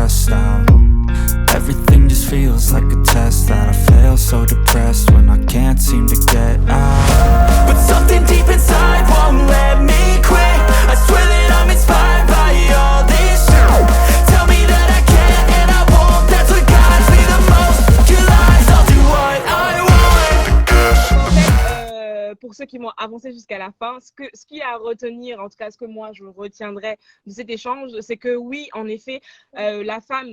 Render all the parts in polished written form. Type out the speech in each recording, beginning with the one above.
stressed out. Everything just feels like a test that I fail, so depressed when I can't seem to get out. But something deep inside won't let me quit. I swear that I'm inspired by all this shit. Tell me that I can't and I won't. That's what guides me the most. Your lies, I'll do what I want. Pour ceux qui m'ont avancé jusqu'à la fin, ce qui est à retenir, en tout cas ce que moi je retiendrai de cet échange, c'est que oui, en effet, la femme,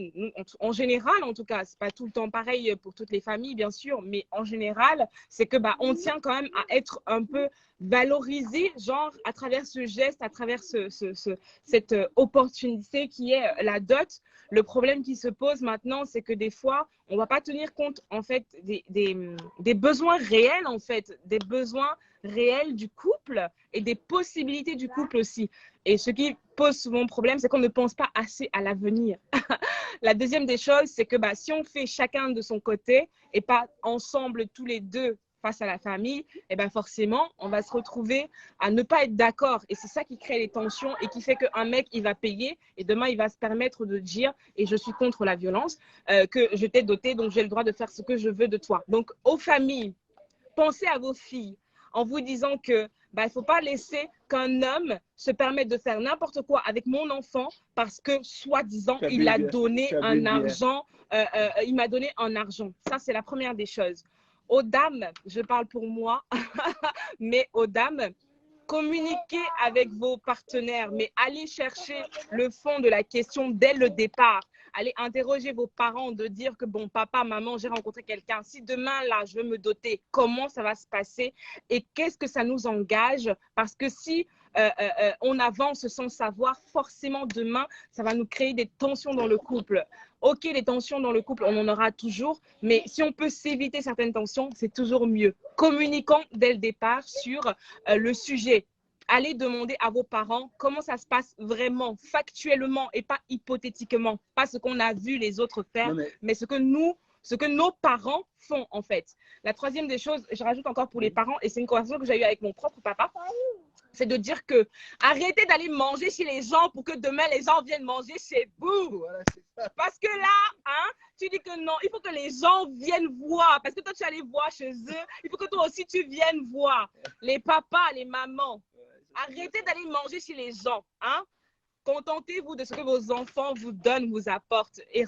en général en tout cas, c'est pas tout le temps pareil pour toutes les familles bien sûr, mais en général, c'est que on tient quand même à être un peu valorisé, genre à travers ce geste, à travers cette opportunité qui est la dot. Le problème qui se pose maintenant, c'est que des fois, on ne va pas tenir compte en fait des besoins réels, en fait, des besoins réels du couple et des possibilités du couple aussi. Et ce qui pose souvent problème, c'est qu'on ne pense pas assez à l'avenir. La deuxième des choses, c'est que si on fait chacun de son côté et pas ensemble tous les deux face à la famille, et forcément, on va se retrouver à ne pas être d'accord. Et c'est ça qui crée les tensions et qui fait qu'un mec, il va payer et demain, il va se permettre de dire, et je suis contre la violence, que je t'ai doté, donc j'ai le droit de faire ce que je veux de toi. Donc, aux familles, pensez à vos filles en vous disant que il ne faut pas laisser qu'un homme se permette de faire n'importe quoi avec mon enfant parce que, soi-disant, il a donné un argent. Il m'a donné un argent. Ça, c'est la première des choses. Aux dames, je parle pour moi, mais aux dames, communiquez avec vos partenaires, mais allez chercher le fond de la question dès le départ. Allez interroger vos parents de dire que bon, papa, maman, j'ai rencontré quelqu'un. Si demain, là, je veux me doter, comment ça va se passer et qu'est-ce que ça nous engage? Parce que si on avance sans savoir, forcément, demain, ça va nous créer des tensions dans le couple. Ok, les tensions dans le couple, on en aura toujours, mais si on peut s'éviter certaines tensions, c'est toujours mieux. Communiquons dès le départ sur le sujet. Allez demander à vos parents comment ça se passe vraiment, factuellement et pas hypothétiquement. Pas ce qu'on a vu les autres faire, mais ce que nos parents font en fait. La troisième des choses, je rajoute encore pour les parents, et c'est une conversation que j'ai eue avec mon propre papa, c'est de dire que arrêtez d'aller manger chez les gens pour que demain les gens viennent manger chez vous. Voilà, parce que là, tu dis que non, il faut que les gens viennent voir. Parce que toi, tu allais voir chez eux. Il faut que toi aussi, tu viennes voir. Les papas, les mamans, arrêtez d'aller manger chez les gens. Contentez-vous de ce que vos enfants vous donnent, vous apportent et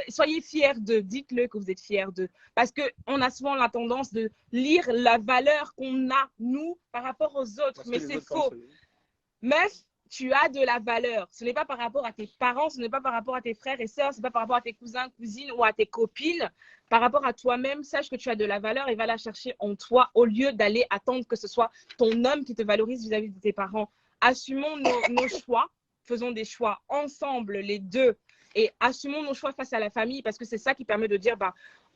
soyez fiers d'eux. Dites-le que vous êtes fiers d'eux. Parce qu'on a souvent la tendance de lire la valeur qu'on a, nous, par rapport aux autres. Mais c'est faux. Meuf, tu as de la valeur. Ce n'est pas par rapport à tes parents, ce n'est pas par rapport à tes frères et sœurs, ce n'est pas par rapport à tes cousins, cousines ou à tes copines. Par rapport à toi-même, sache que tu as de la valeur et va la chercher en toi au lieu d'aller attendre que ce soit ton homme qui te valorise vis-à-vis de tes parents. Assumons nos choix. Faisons des choix ensemble, les deux, et assumons nos choix face à la famille parce que c'est ça qui permet de dire,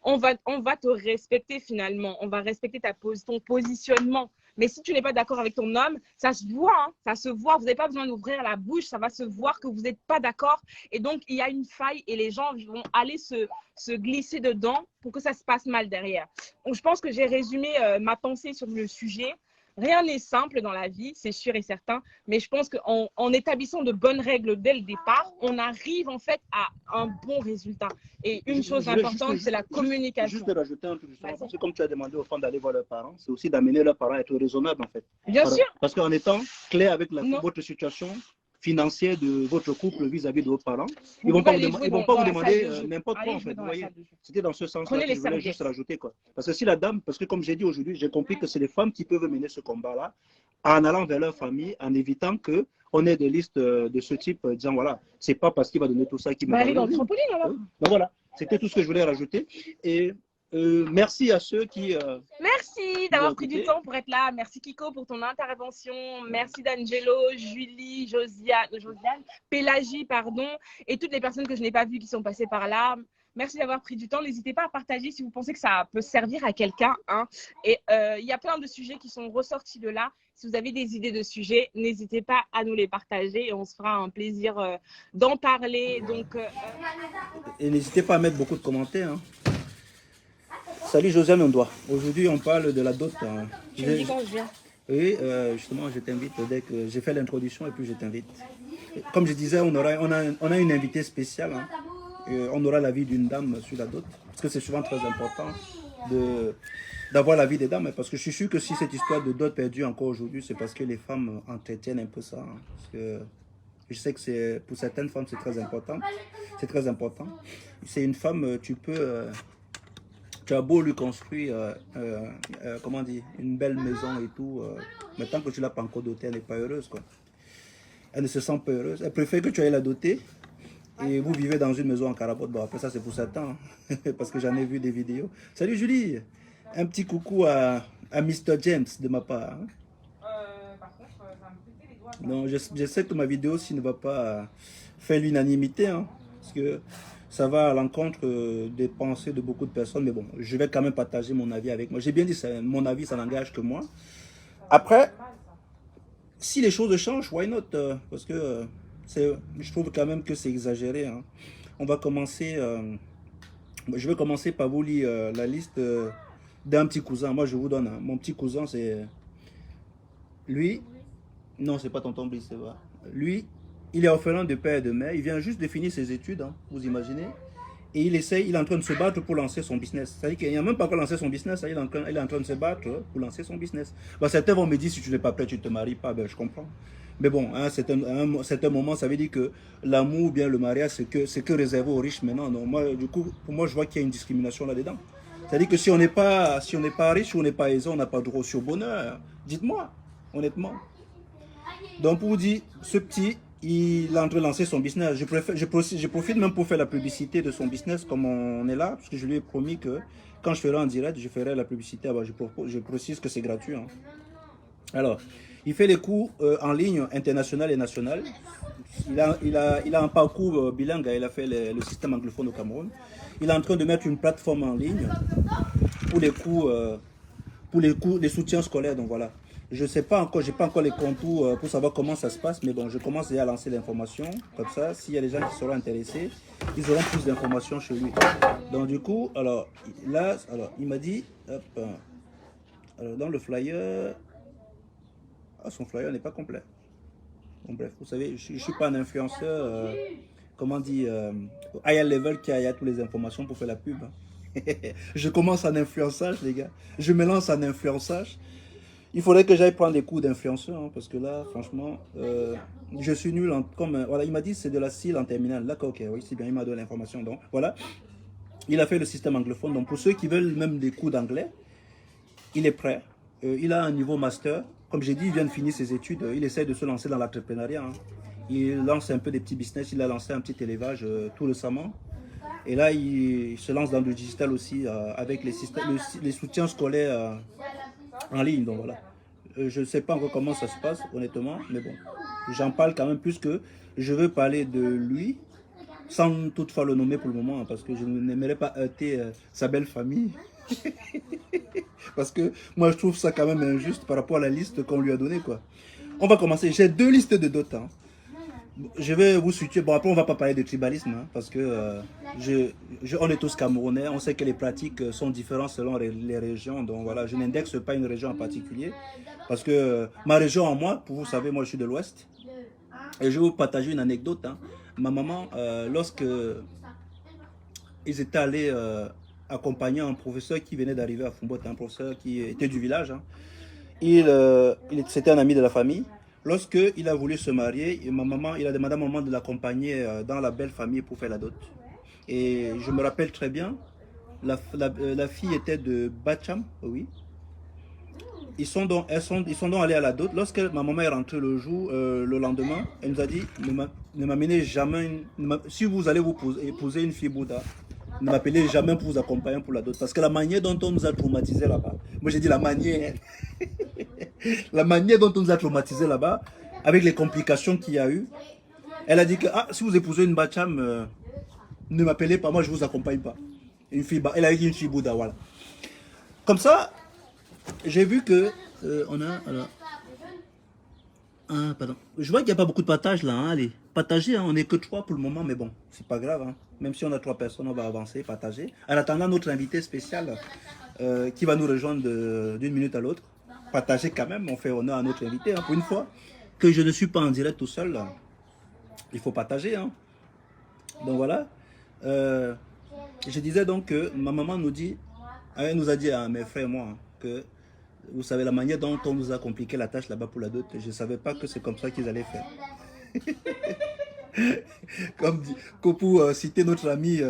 on va te respecter finalement, on va respecter ton positionnement. Mais si tu n'es pas d'accord avec ton homme, ça se voit, ça se voit. Vous n'avez pas besoin d'ouvrir la bouche, ça va se voir que vous n'êtes pas d'accord. Et donc, il y a une faille et les gens vont aller se glisser dedans pour que ça se passe mal derrière. Donc, je pense que j'ai résumé ma pensée sur le sujet. Rien n'est simple dans la vie, c'est sûr et certain, mais je pense qu'en établissant de bonnes règles dès le départ, on arrive en fait à un bon résultat. Et une chose importante, c'est la communication. Juste de rajouter un truc, justement, parce que comme tu as demandé aux femmes d'aller voir leurs parents, c'est aussi d'amener leurs parents à être raisonnables en fait. Bien sûr. Parce qu'en étant clair avec votre situation financière de votre couple vis-à-vis de vos parents, ils ne vont pas vous demander n'importe quoi en fait. Vous voyez, c'était dans ce sens-là que je voulais juste rajouter quoi. Parce que si la dame, parce que comme j'ai dit aujourd'hui, j'ai compris que c'est les femmes qui peuvent mener ce combat-là en allant vers leur famille, en évitant que on ait des listes de ce type, disant voilà, c'est pas parce qu'il va donner tout ça qu'il va. Aller dans le trampoline alors. Donc voilà, c'était tout ce que je voulais rajouter. Et merci à ceux qui. Merci d'avoir pris du temps pour être là. Merci Kiko pour ton intervention. Merci D'Angelo, Julie, Josiane, Pélagie, pardon, et toutes les personnes que je n'ai pas vues qui sont passées par là. Merci d'avoir pris du temps. N'hésitez pas à partager si vous pensez que ça peut servir à quelqu'un. Et il y a plein de sujets qui sont ressortis de là. Si vous avez des idées de sujets, n'hésitez pas à nous les partager et on se fera un plaisir d'en parler. Donc, Et n'hésitez pas à mettre beaucoup de commentaires. Salut Josiane Ondoa. Aujourd'hui, on parle de la dot. Tu me dis quand je viens. Oui, justement, je t'invite dès que j'ai fait l'introduction et puis je t'invite. Comme je disais, on a une invitée spéciale. on aura l'avis d'une dame sur la dot. Parce que c'est souvent très important d'avoir l'avis des dames. Parce que je suis sûr que si cette histoire de dot perdue encore aujourd'hui, c'est parce que les femmes entretiennent un peu ça. Hein. Parce que je sais que pour certaines femmes, c'est très important. C'est très important. C'est une femme, tu as beau lui construire, comment dire, une belle maison et tout, mais tant que tu ne l'as pas encore dotée, elle n'est pas heureuse, quoi. Elle ne se sent pas heureuse. Elle préfère que tu ailles la doter et vous vivez dans une maison en carabote. Bon, après ça, c'est pour certains, hein, parce que j'en ai vu des vidéos. Salut Julie, un petit coucou à Mr. James de ma part. Hein. Par contre, ça me pété les doigts. Non, je sais que ma vidéo aussi ne va pas faire l'unanimité, hein, parce que ça va à l'encontre des pensées de beaucoup de personnes, mais bon, je vais quand même partager mon avis avec moi. J'ai bien dit, mon avis, ça n'engage que moi. Après, si les choses changent, why not? Parce que je trouve quand même que c'est exagéré. Hein. On va commencer, je vais commencer par vous lire la liste d'un petit cousin. Moi, je vous donne, hein, mon petit cousin, c'est lui. Non, c'est pas tonton Brice, c'est vrai. Lui, il est orphelin de père et de mère. Il vient juste de finir ses études, hein, vous imaginez. Et il est en train de se battre pour lancer son business. C'est-à-dire qu'il n'a même pas encore lancé son business. Il est en train de se battre pour lancer son business. Bah, certains vont me dire, si tu n'es pas prêt, tu ne te maries pas. Ben, je comprends. Mais bon, hein, c'est un moment, ça veut dire que l'amour ou bien le mariage, c'est que réservé aux riches maintenant. Donc, moi, du coup, pour moi, je vois qu'il y a une discrimination là-dedans. C'est-à-dire que si on n'est pas riche ou on n'est pas aisé, on n'a pas droit au bonheur. Dites-moi, honnêtement. Donc, pour vous dire, ce petit, il est en train de lancer son business. Je profite même pour faire la publicité de son business comme on est là, parce que je lui ai promis que quand je ferai en direct, je ferai la publicité. Alors, je précise que c'est gratuit. Hein. Alors, il fait les cours en ligne international et national. Il a un parcours bilingue. Il a fait le système anglophone au Cameroun. Il est en train de mettre une plateforme en ligne pour les cours, les soutiens scolaires. Donc voilà. Je ne sais pas encore, je n'ai pas encore les contours pour savoir comment ça se passe, mais bon, je commence déjà à lancer l'information. Comme ça, s'il y a des gens qui seront intéressés, ils auront plus d'informations chez lui. Donc du coup, alors, là, il m'a dit, hop, alors, dans le flyer, son flyer n'est pas complet. Bon bref, vous savez, je ne suis pas un influenceur, comment dire, high level qui a toutes les informations pour faire la pub. Hein. Je commence en influençage, les gars. Je me lance en influençage. Il faudrait que j'aille prendre des cours d'influenceur, hein, parce que là, franchement, je suis nul. Voilà, il m'a dit c'est de la CIL en terminale. D'accord, ok, oui, c'est bien, il m'a donné l'information. Donc, voilà, il a fait le système anglophone. Donc, pour ceux qui veulent même des cours d'anglais, il est prêt. Il a un niveau master. Comme j'ai dit, il vient de finir ses études. Il essaie de se lancer dans l'entrepreneuriat. Hein. Il lance un peu des petits business. Il a lancé un petit élevage tout récemment. Et là, il se lance dans le digital aussi avec les soutiens scolaires en ligne. Donc voilà. Je ne sais pas encore comment ça se passe, honnêtement. Mais bon, j'en parle quand même puisque je veux parler de lui sans toutefois le nommer pour le moment. Hein, parce que je n'aimerais pas heurter sa belle famille. Parce que moi, je trouve ça quand même injuste par rapport à la liste qu'on lui a donnée, quoi. On va commencer. J'ai deux listes de dot. Hein. Je vais vous situer. Bon, après, on ne va pas parler de tribalisme, hein, parce que on est tous Camerounais. On sait que les pratiques sont différentes selon les régions. Donc voilà, je n'indexe pas une région en particulier. Parce que ma région en moi, pour vous savez, moi je suis de l'Ouest. Et je vais vous partager une anecdote. Hein. Ma maman, lorsque ils étaient allés accompagner un professeur qui venait d'arriver à Fumbote, un professeur qui était du village. Hein. C'était un ami de la famille. Lorsqu'il a voulu se marier, il a demandé à maman de l'accompagner dans la belle famille pour faire la dot. Et je me rappelle très bien, la fille était de Bacham, oui. Ils sont donc allés à la dot. Lorsque ma maman est rentrée le lendemain, elle nous a dit, ne m'amenez jamais, si vous allez vous épouser une fille Bouddha, ne m'appelez jamais pour vous accompagner pour la dot. Parce que la manière dont on nous a traumatisés là-bas, moi j'ai dit la manière, la manière dont on nous a traumatisés là-bas, avec les complications qu'il y a eu, elle a dit que si vous épousez une Bacham, ne m'appelez pas, moi je ne vous accompagne pas. Elle a dit une fille Bouddha, voilà. Comme ça, j'ai vu que on a... Alors, pardon. Je vois qu'il n'y a pas beaucoup de partage là. Hein, allez, partagez, hein, on n'est que 3 pour le moment, mais bon, c'est pas grave. Hein. Même si on a 3 personnes, on va avancer, partager. En attendant notre invité spécial qui va nous rejoindre d'une minute à l'autre. Partagez quand même, on fait honneur à notre invité. Hein, pour une fois que je ne suis pas en direct tout seul, là. Il faut partager. Hein. Donc voilà. je disais donc que ma maman nous dit, elle nous a dit à mes frères et moi, que vous savez la manière dont on nous a compliqué la tâche là-bas pour la dot, je ne savais pas que c'est comme ça qu'ils allaient faire. Comme pour citer notre ami,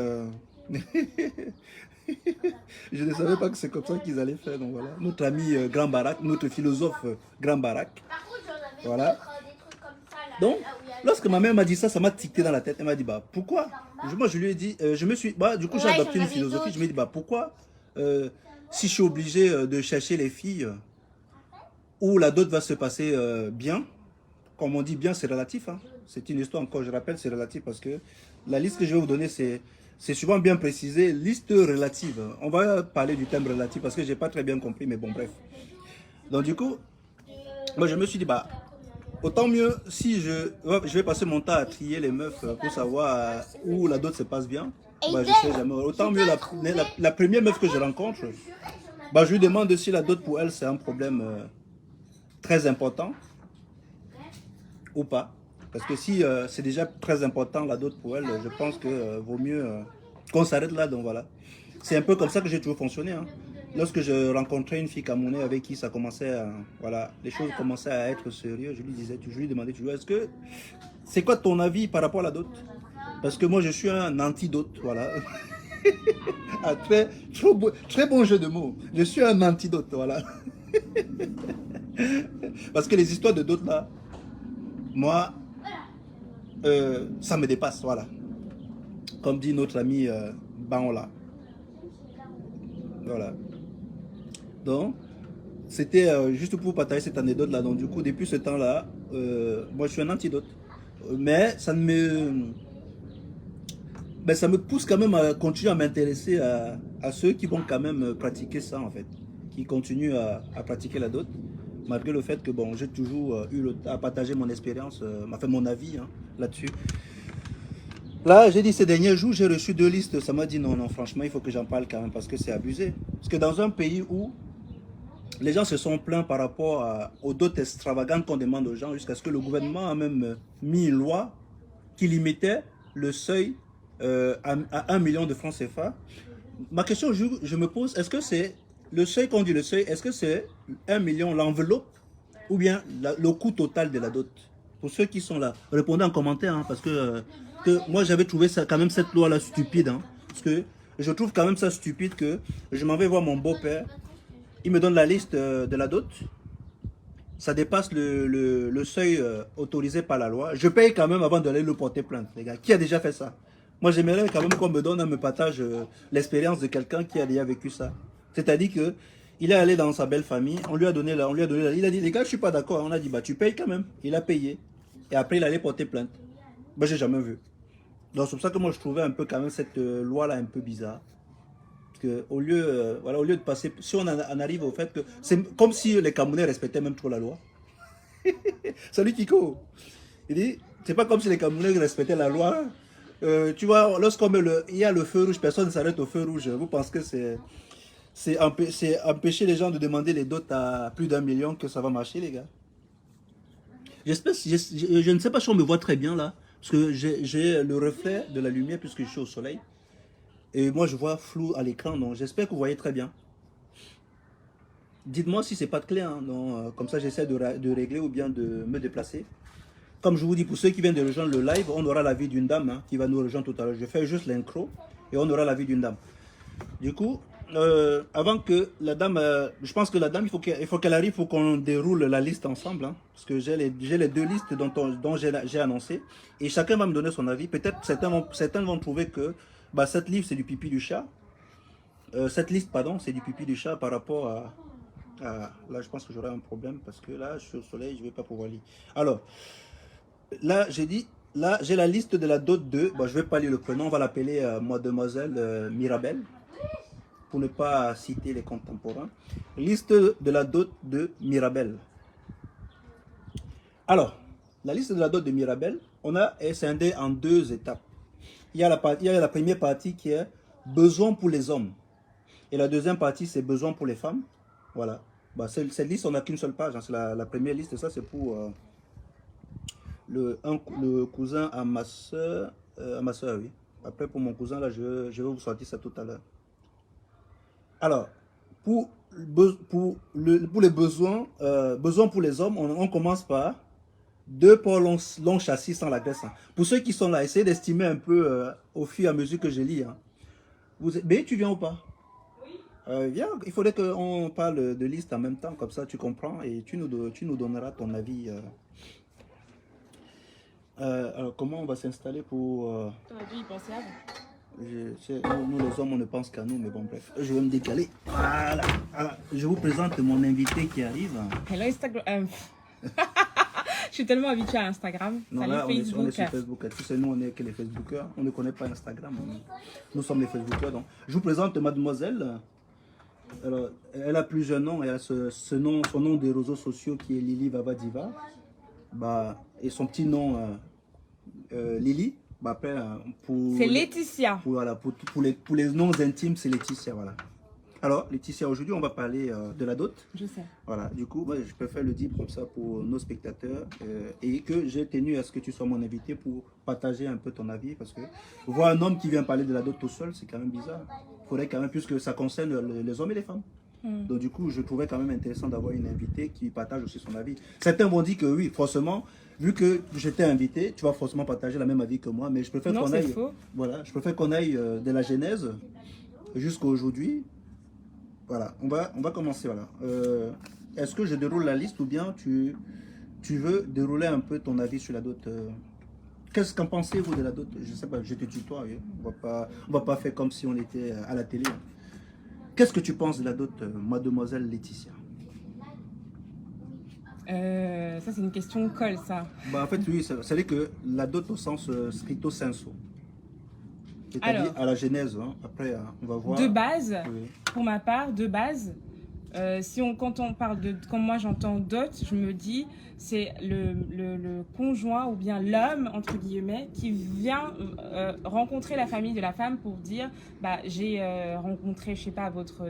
je ne savais pas que c'est comme ça qu'ils allaient faire. Donc voilà, notre ami Grand Barak, notre philosophe Grand Barak. Voilà. Donc, lorsque ma mère m'a dit ça, ça m'a tiqué dans la tête. Elle m'a dit, bah pourquoi? Moi je lui ai dit, du coup j'ai adopté une philosophie. Je me dis, bah pourquoi si je suis obligé de chercher les filles où la dot va se passer bien, comme on dit bien, c'est relatif. Hein. C'est une histoire encore, je rappelle, c'est relatif parce que la liste que je vais vous donner, c'est souvent bien précisé, liste relative. On va parler du thème relatif parce que je n'ai pas très bien compris, mais bon, bref. Donc du coup, moi je me suis dit, bah, autant mieux si je vais passer mon temps à trier les meufs pour savoir où la dot se passe bien. Bah, je sais jamais. Autant mieux la première meuf que je rencontre, bah, je lui demande si la dot pour elle c'est un problème très important ou pas. Parce que si c'est déjà très important la dot pour elle, je pense que vaut mieux qu'on s'arrête là. Donc voilà. C'est un peu comme ça que j'ai toujours fonctionné. Hein. Lorsque je rencontrais une fille camerounaise avec qui ça commençait à, voilà, les choses commençaient à être sérieuses, je lui demandais toujours, est-ce que c'est quoi ton avis par rapport à la dot? Parce que moi je suis un antidote, voilà. Ah, très bon jeu de mots. Je suis un antidote, voilà. Parce que les histoires de dot là, moi, ça me dépasse, voilà. Comme dit notre ami Baola. Voilà. Donc, c'était juste pour partager cette anecdote là. Donc, du coup, depuis ce temps-là, moi je suis un antidote. Mais ça me pousse quand même à continuer à m'intéresser à ceux qui vont quand même pratiquer ça en fait. Qui continuent à pratiquer la dot. Malgré le fait que bon, j'ai toujours eu à partager mon expérience, enfin mon avis hein, là-dessus. Là, j'ai dit ces derniers jours, j'ai reçu 2 listes. Ça m'a dit non, franchement, il faut que j'en parle quand même parce que c'est abusé. Parce que dans un pays où les gens se sont plaints par rapport aux dots extravagantes qu'on demande aux gens, jusqu'à ce que le gouvernement a même mis une loi qui limitait le seuil à 1 million de francs CFA. Ma question, je me pose, est-ce que c'est le seuil qu'on dit le seuil, est-ce que c'est 1 million l'enveloppe ou bien le coût total de la dot? Pour ceux qui sont là, répondez en commentaire, hein, parce que moi j'avais trouvé ça quand même cette loi là stupide, hein, parce que je trouve quand même ça stupide que je m'en vais voir mon beau-père, il me donne la liste de la dot, ça dépasse le seuil autorisé par la loi, je paye quand même avant d'aller le porter plainte, les gars. Qui a déjà fait ça? Moi j'aimerais quand même qu'on me donne, me partage l'expérience de quelqu'un qui a déjà vécu ça. C'est-à-dire que il est allé dans sa belle famille, on lui a donné il a dit les gars je suis pas d'accord, on a dit bah tu payes quand même, il a payé et après il allait porter plainte. Bah j'ai jamais vu. Donc c'est pour ça que moi je trouvais un peu quand même cette loi là un peu bizarre. Parce que au lieu voilà, au lieu de passer, si on en arrive au fait que c'est comme si les Camerounais respectaient même trop la loi. Salut Kiko. Il dit c'est pas comme si les Camerounais respectaient la loi. Tu vois, lorsqu'on il y a le feu rouge, personne ne s'arrête au feu rouge. Vous pensez que c'est empêcher les gens de demander les dots à plus d'1 million que ça va marcher, les gars. J'espère, je ne sais pas si on me voit très bien là, parce que j'ai le reflet de la lumière puisque je suis au soleil. Et moi je vois flou à l'écran, donc j'espère que vous voyez très bien. Dites-moi si c'est pas clair, hein, donc, comme ça j'essaie de régler ou bien de me déplacer. Comme je vous dis, pour ceux qui viennent de rejoindre le live, on aura l'avis d'une dame hein, qui va nous rejoindre tout à l'heure. Je fais juste l'intro et on aura l'avis d'une dame. Du coup, avant que la dame, je pense que la dame, il faut qu'elle arrive pour qu'on déroule la liste ensemble. Hein, parce que j'ai les 2 listes dont j'ai annoncé. Et chacun va me donner son avis. Peut-être certains vont trouver que bah, cette liste, c'est du pipi du chat. Cette liste, pardon, c'est du pipi du chat par rapport à... Là, je pense que j'aurai un problème parce que là, je suis au soleil, je ne vais pas pouvoir lire. Alors, là, j'ai dit... Là, j'ai la liste de la dot 2. Bon, je ne vais pas lire le prénom, on va l'appeler Mademoiselle Mirabelle. Pour ne pas citer les contemporains. Liste de la dot de Mirabelle. Alors, la liste de la dot de Mirabelle, on a scindé en 2 étapes. Il y a la première partie qui est besoin pour les hommes. Et la deuxième partie, c'est besoin pour les femmes. Voilà. Bah, cette liste, on n'a qu'une seule page. Hein. C'est la première liste, ça c'est pour le cousin à ma soeur, oui. Après, pour mon cousin, là, je vais vous sortir ça tout à l'heure. Alors, pour les besoins, pour les hommes, on commence par 2 porcs longs châssis sans la graisse. Hein. Pour ceux qui sont là, essayez d'estimer un peu au fur et à mesure que je lis. Hein. Mais tu viens ou pas? Oui. Viens, il faudrait qu'on parle de liste en même temps, comme ça tu comprends et tu nous donneras ton avis. Alors, comment on va s'installer pour... T'aurais dû y penser nous, avant. les hommes, on ne pense qu'à nous, mais bon, bref. Je vais me décaler. Voilà. Alors, je vous présente mon invité qui arrive. Hello Instagram. Je suis tellement habituée à Instagram. Non, là, Facebook. On est sur Facebook. Tu sais, nous, on est que les Facebookers. On ne connaît pas Instagram. Nous sommes les Facebookers. Donc, je vous présente mademoiselle. Alors, elle a plusieurs noms. Elle a son nom des réseaux sociaux qui est Lily Vavadiva. Et son petit nom, Lily. Après, c'est Laetitia. Voilà, pour les noms intimes, c'est Laetitia. Voilà. Alors, Laetitia, aujourd'hui, on va parler de la dot. Je sais. Voilà, du coup, moi, je préfère le dire comme ça pour nos spectateurs et que j'ai tenu à ce que tu sois mon invité pour partager un peu ton avis parce que voir un homme qui vient parler de la dot tout seul, c'est quand même bizarre. Il faudrait quand même, puisque ça concerne les hommes et les femmes. Donc, du coup, je trouvais quand même intéressant d'avoir une invitée qui partage aussi son avis. Certains vont dire que oui, forcément, vu que je t'ai invité, tu vas forcément partager la même avis que moi, mais je préfère qu'on aille. Faux. Voilà, je préfère qu'on aille de la genèse jusqu'à aujourd'hui. Voilà, on va commencer. Voilà. Est-ce que je déroule la liste ou bien tu veux dérouler un peu ton avis sur la dot Qu'est-ce qu'en pensez-vous de la dot? Je sais pas, je te tutoie. Oui. On va pas faire comme si on était à la télé. Qu'est-ce que tu penses de la dot, mademoiselle Laetitia? Ça, c'est une question colle, ça. En fait, oui, c'est que la dot au sens stricto sensu. C'est-à-dire à la genèse, hein. Après on va voir. De base, oui. Pour ma part, de base, quand on parle de, comme moi j'entends dot, je me dis c'est le conjoint ou bien l'homme, entre guillemets, qui vient rencontrer la famille de la femme pour dire j'ai rencontré, je sais pas, votre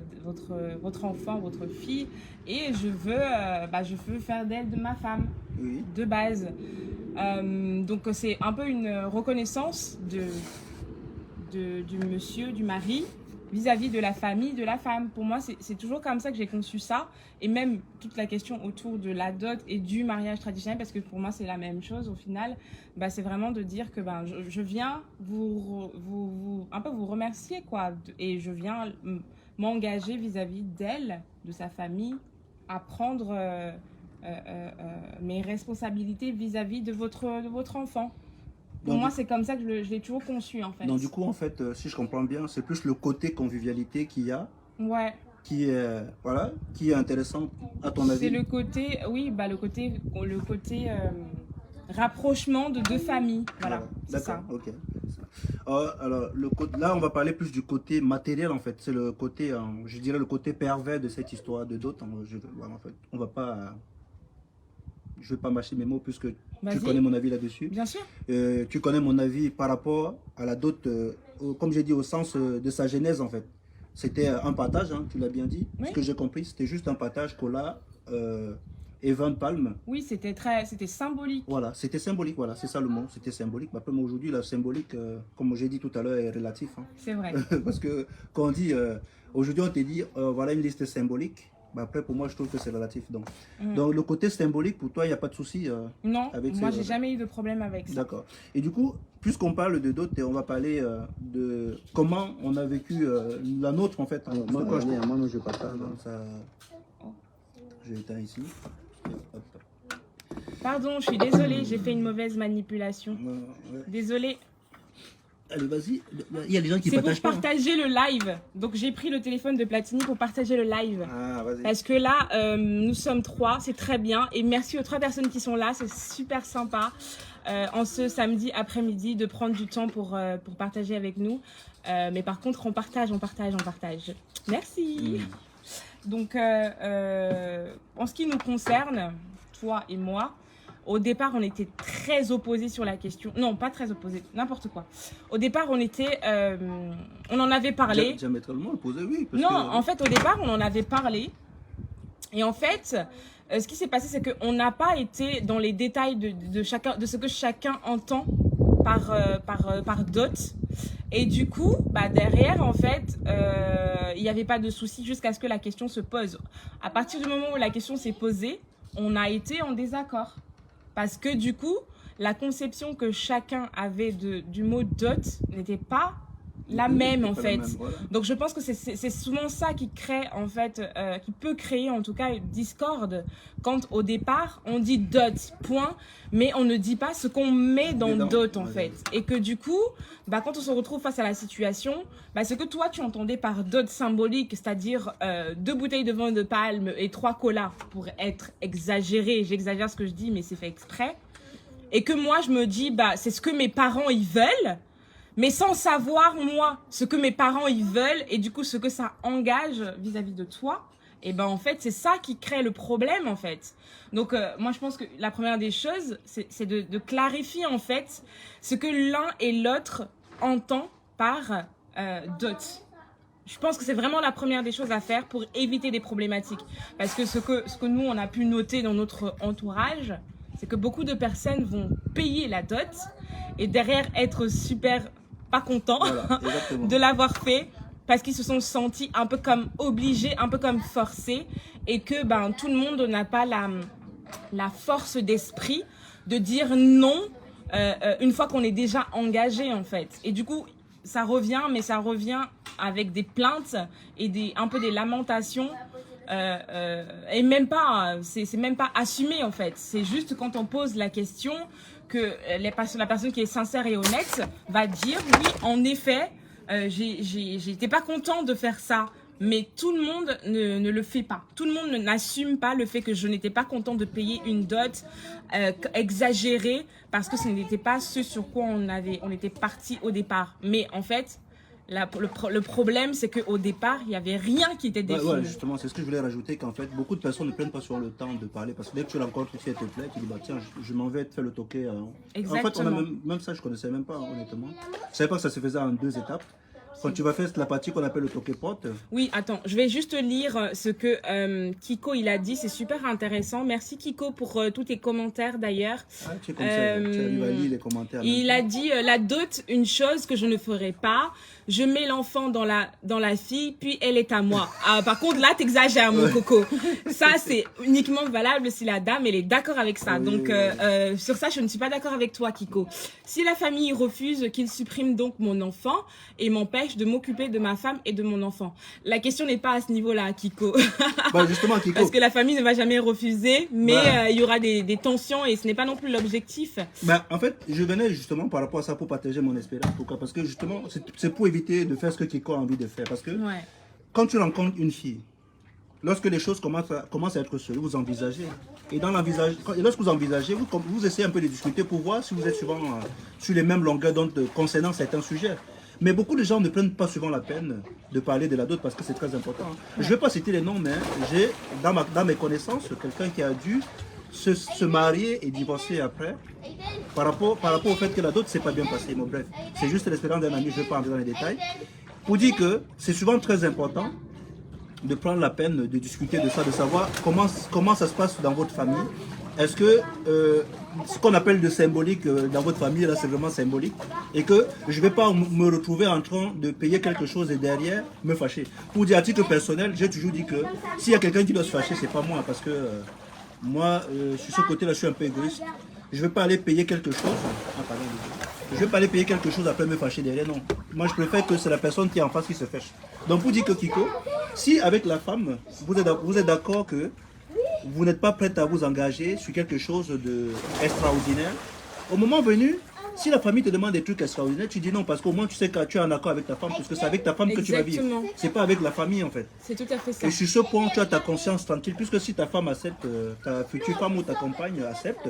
enfant, votre fille, et je veux faire d'elle de ma femme, oui. De base. Donc c'est un peu une reconnaissance du monsieur, du mari, vis-à-vis de la famille, de la femme. Pour moi, c'est toujours comme ça que j'ai conçu ça. Et même toute la question autour de la dot et du mariage traditionnel, parce que pour moi, c'est la même chose au final. C'est vraiment de dire que je viens un peu vous remercier, quoi. Et je viens m'engager vis-à-vis d'elle, de sa famille, à prendre mes responsabilités vis-à-vis de votre enfant. Pour moi, c'est comme ça que je l'ai toujours conçu, en fait. Donc, du coup, en fait, si je comprends bien, c'est plus le côté convivialité qu'il y a. Ouais. Qui est intéressant, à ton avis? C'est le côté, oui, le côté rapprochement de deux familles. Voilà, c'est ça. Ok. Alors, là, on va parler plus du côté matériel, en fait. C'est le côté, je dirais, le côté pervers de cette histoire de dot. En fait, on va pas... Je ne vais pas mâcher mes mots puisque tu connais mon avis là-dessus. Bien sûr. Tu connais mon avis par rapport à la dot, comme j'ai dit, au sens de sa genèse en fait. C'était un partage, hein, tu l'as bien dit. Oui. Ce que j'ai compris, c'était juste un partage Cola et Van Palm. Oui, c'était symbolique. Voilà, c'était symbolique, voilà, c'est ça le mot, c'était symbolique. Après, aujourd'hui, la symbolique, comme j'ai dit tout à l'heure, est relatif. Hein. C'est vrai. Parce que quand on dit, aujourd'hui, on te dit, voilà une liste symbolique. Après, pour moi, je trouve que c'est relatif. Donc, le côté symbolique, pour toi, il n'y a pas de souci non, avec moi, j'ai jamais eu de problème avec ça. D'accord. Et du coup, puisqu'on parle de dot, on va parler de comment on a vécu la nôtre, en fait. Moi, je partage. Je l'éteins ici. Pardon, je suis désolée, j'ai fait une mauvaise manipulation. Désolée. Allez, vas-y. Il y a des gens qui partagent pas. C'est pour partager le live. Donc, j'ai pris le téléphone de Platini pour partager le live. Ah, vas-y. Parce que là, nous sommes 3, c'est très bien. Et merci aux 3 personnes qui sont là, c'est super sympa. En ce samedi après-midi, de prendre du temps pour partager avec nous. Mais par contre, on partage. Merci. Donc, en ce qui nous concerne, toi et moi, au départ, on était très opposés sur la question. Non, pas très opposés, n'importe quoi. Au départ, on en avait parlé. Diamétralement opposés, oui. En fait, au départ, on en avait parlé. Et en fait, ce qui s'est passé, c'est qu'on n'a pas été dans les détails de ce que chacun entend par dot. Et du coup, derrière, en fait, il n'y avait pas de souci jusqu'à ce que la question se pose. À partir du moment où la question s'est posée, on a été en désaccord. Parce que du coup, la conception que chacun avait du mot dot n'était pas la même en fait. Voilà. Donc je pense que c'est souvent ça qui crée en fait, qui peut créer en tout cas une discorde quand au départ on dit dot point, mais on ne dit pas ce qu'on met dans dot en fait. Et que du coup, quand on se retrouve face à la situation, ce que toi tu entendais par dot symbolique, c'est-à-dire 2 bouteilles de vin de palme et 3 colas pour être exagéré, j'exagère ce que je dis mais c'est fait exprès, et que moi je me dis c'est ce que mes parents ils veulent, mais sans savoir, moi, ce que mes parents ils veulent et du coup, ce que ça engage vis-à-vis de toi, et en fait, c'est ça qui crée le problème, en fait. Donc, moi, je pense que la première des choses, c'est de clarifier, en fait, ce que l'un et l'autre entend par dot. Je pense que c'est vraiment la première des choses à faire pour éviter des problématiques. Parce que ce que nous, on a pu noter dans notre entourage, c'est que beaucoup de personnes vont payer la dot et derrière être super pas contents de l'avoir fait parce qu'ils se sont sentis un peu comme obligés, un peu comme forcés, et que tout le monde n'a pas la force d'esprit de dire non une fois qu'on est déjà engagé en fait. Et du coup, ça revient avec des plaintes et un peu des lamentations. Et même pas, c'est même pas assumé en fait. C'est juste quand on pose la question que la personne qui est sincère et honnête va dire oui, en effet, j'étais pas content de faire ça, mais tout le monde ne le fait pas. Tout le monde n'assume pas le fait que je n'étais pas content de payer une dot exagérée parce que ce n'était pas ce sur quoi on était parti au départ. Mais en fait, le problème, c'est qu'au départ, il n'y avait rien qui était défini. Ouais, justement, c'est ce que je voulais rajouter, qu'en fait, beaucoup de personnes ne prennent pas sur le temps de parler, parce que dès que tu rencontres une fille, elle te plaît, tu dis, tiens, je m'en vais te faire le toquer. Exactement. En fait, même ça, je ne connaissais même pas, honnêtement. Je ne savais pas que ça se faisait en 2 étapes. Quand tu vas faire la partie qu'on appelle le toqué-pote. Oui, attends, je vais juste lire ce que Kiko il a dit, c'est super intéressant. Merci Kiko pour tous tes commentaires d'ailleurs. Ah, tu es comme ça, tu vas lire les commentaires. Il a dit la dot, une chose que je ne ferai pas. Je mets l'enfant dans la fille, puis elle est à moi. Ah, par contre, là, t'exagères, mon coco. Ça, c'est uniquement valable si la dame, elle est d'accord avec ça. Oui, donc, sur ça, je ne suis pas d'accord avec toi, Kiko. Si la famille refuse qu'il supprime donc mon enfant et m'empêche de m'occuper de ma femme et de mon enfant. La question n'est pas à ce niveau-là, Kiko. Justement, Kiko. Parce que la famille ne va jamais refuser, mais il y aura des tensions et ce n'est pas non plus l'objectif. En fait, je venais justement par rapport à ça pour partager mon expérience. Parce que justement, c'est pour éviter de faire ce que Kiko a envie de faire. Parce que quand tu rencontres une fille, lorsque les choses commencent à être sérieuses, vous envisagez. Et lorsque vous envisagez, vous essayez un peu de discuter pour voir si vous êtes souvent sur les mêmes longueurs d'onde concernant certains sujets. Mais beaucoup de gens ne prennent pas souvent la peine de parler de la dot parce que c'est très important. Je ne vais pas citer les noms, mais j'ai dans mes connaissances quelqu'un qui a dû se marier et divorcer après par rapport au fait que la dot ne s'est pas bien passée. Bon, bref, c'est juste l'expérience d'un ami, je ne vais pas entrer dans les détails. Pour dire que c'est souvent très important de prendre la peine de discuter de ça, de savoir comment ça se passe dans votre famille. Est-ce que ce qu'on appelle de symbolique dans votre famille, là, c'est vraiment symbolique, et que je ne vais pas me retrouver en train de payer quelque chose et derrière me fâcher. Pour dire à titre personnel, j'ai toujours dit que s'il y a quelqu'un qui doit se fâcher, c'est pas moi, parce que moi, sur ce côté-là, je suis un peu égoïste. Je ne vais pas aller payer quelque chose. Je ne vais pas aller payer quelque chose après me fâcher derrière, non. Moi, je préfère que c'est la personne qui est en face qui se fâche. Donc, pour dire que Kiko, si avec la femme, vous êtes d'accord que vous n'êtes pas prête à vous engager sur quelque chose d'extraordinaire, au moment venu, si la famille te demande des trucs extraordinaires, tu dis non parce qu'au moins tu sais que tu es en accord avec ta femme, parce que c'est avec ta femme que tu vas vivre. C'est pas avec la famille en fait. C'est tout à fait ça. Et sur ce point, tu as ta conscience tranquille, puisque si ta femme accepte, ta future femme ou ta compagne accepte,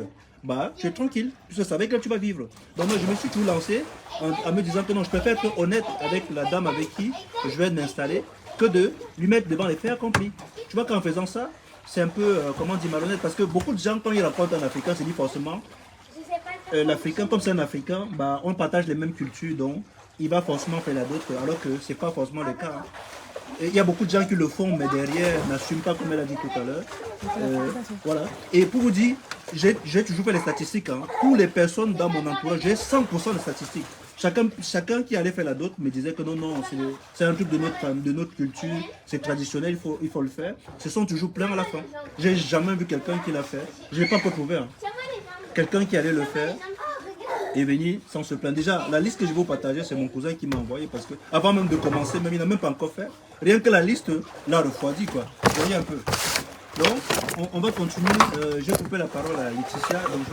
tu es tranquille, puisque c'est avec elle que tu vas vivre. Donc moi je me suis tout lancé en me disant que non, je préfère être honnête avec la dame avec qui je vais m'installer que de lui mettre devant les faits accomplis. Tu vois qu'en faisant ça, c'est un peu, comment dire, malhonnête, parce que beaucoup de gens, quand ils rencontrent un Africain, se disent forcément, l'Africain, comme c'est un Africain, on partage les mêmes cultures, donc il va forcément faire la dot, alors que ce n'est pas forcément le cas. Il y a beaucoup de gens qui le font, mais derrière, n'assument pas, comme elle a dit tout à l'heure. Voilà. Et pour vous dire, j'ai toujours fait les statistiques. Pour les personnes dans mon entourage, j'ai 100% de statistiques. chacun qui allait faire la dot me disait que non, c'est un truc de notre culture, c'est traditionnel, il faut le faire. Ce sont toujours pleins à la fin. J'ai jamais vu quelqu'un qui l'a fait. Je ne l'ai pas encore trouvé. Hein. Quelqu'un qui allait le faire et venir sans se plaindre. Déjà, la liste que je vais vous partager, c'est mon cousin qui m'a envoyé parce que avant même de commencer, même il n'a même pas encore fait. Rien que la liste l'a refroidi, quoi. Vous voyez un peu. Donc, on va continuer. J'ai coupé la parole à Laetitia, donc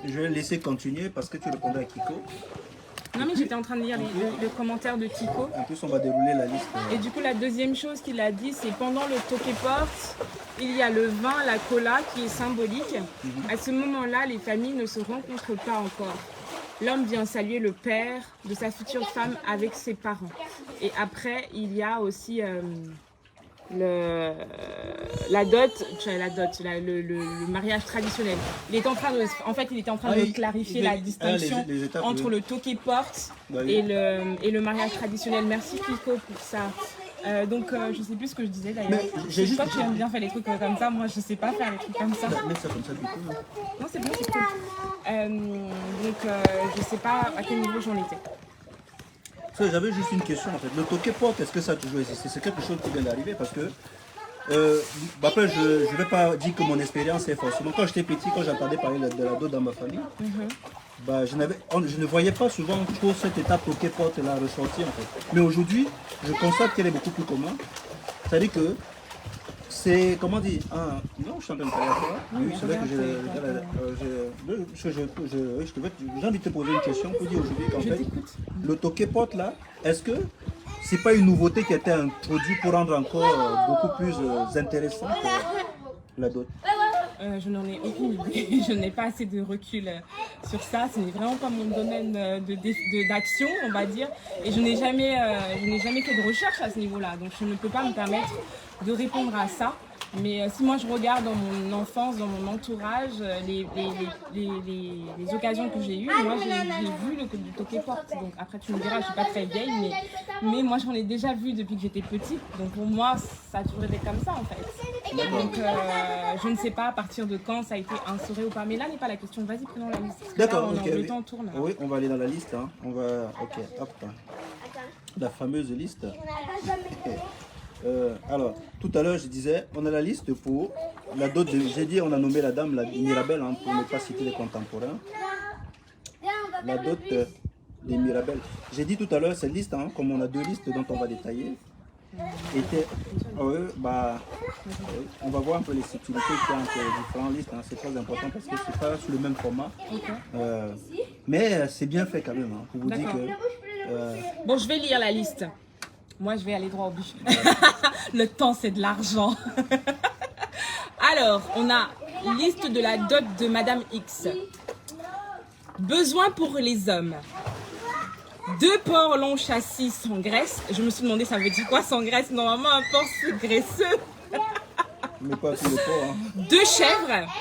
je vais laisser continuer parce que tu répondais à Kiko. Non, mais j'étais en train de lire le commentaire de Kiko. En plus, on va dérouler la liste. Et du coup, la deuxième chose qu'il a dit, c'est pendant le Tokeport, il y a le vin, la cola qui est symbolique. À ce moment-là, les familles ne se rencontrent pas encore. L'homme vient saluer le père de sa future femme avec ses parents. Et après, il y a aussi la dot, le mariage traditionnel. Il était en train de clarifier la distinction entre le Tokeport et le mariage traditionnel. Merci Kiko pour ça. Donc je sais plus ce que je disais d'ailleurs. Toi tu aimes bien faire les trucs comme ça, moi je sais pas faire les trucs comme ça. Mets ça comme ça du coup. Non c'est bon, c'est cool. Donc je sais pas à quel niveau j'en étais. J'avais juste une question en fait. Le Tokeport, est-ce que ça a toujours existé? C'est quelque chose qui vient d'arriver parce que après je ne vais pas dire que mon expérience est forcément. Quand j'étais petit, quand j'entendais parler de la dot dans ma famille, je ne voyais pas souvent trop cette étape Tokeport là ressortir en fait. Mais aujourd'hui, je constate qu'elle est beaucoup plus commune. C'est-à-dire que c'est, comment dire, non, je suis en train de parler à toi. Oui, c'est vrai que j'ai envie de te poser une question pour dire aujourd'hui qu'en fait, le Tokeport là, est-ce que c'est pas une nouveauté qui a été introduite pour rendre encore beaucoup plus intéressant la dot? Je n'en ai aucune idée, je n'ai pas assez de recul sur ça, ce n'est vraiment pas mon domaine d'action, on va dire, et je n'ai jamais fait de recherche à ce niveau-là, donc je ne peux pas me permettre de répondre à ça. Mais si moi je regarde dans mon enfance, dans mon entourage, les occasions que j'ai eues, moi j'ai vu le Tokeport. Donc après tu me diras, je ne suis pas très vieille, mais moi j'en ai déjà vu depuis que j'étais petite. Donc pour moi, ça a toujours été comme ça en fait. Donc je ne sais pas à partir de quand ça a été instauré ou pas. Mais là n'est pas la question, vas-y prenons la liste. D'accord, ok. Le temps tourne. Oui, on va aller dans la liste. Hein. On va, ok, hop. La fameuse liste. Okay. Alors, tout à l'heure, je disais, on a la liste pour la dot de... J'ai dit, on a nommé la dame, la Mirabelle, hein, pour ne pas citer les contemporains. La dot des Mirabelles. J'ai dit tout à l'heure, cette liste, hein, comme on a deux listes dont on va détailler, était... on va voir un peu les subtilités qu'il y a entre les différentes listes. Hein. C'est très important parce que c'est pas sous le même format. Mais c'est bien fait quand même, hein, pour vous dire que... Bon, je vais lire la liste. Moi, je vais aller droit au but. Le temps, c'est de l'argent. Alors, on a liste de la dot de Madame X. Besoin pour les hommes. 2 porcs longs châssis sans graisse. Je me suis demandé, ça veut dire quoi sans graisse? Normalement, un porc, c'est graisseux. Mais pas tous les porcs. Hein. 2 chèvres.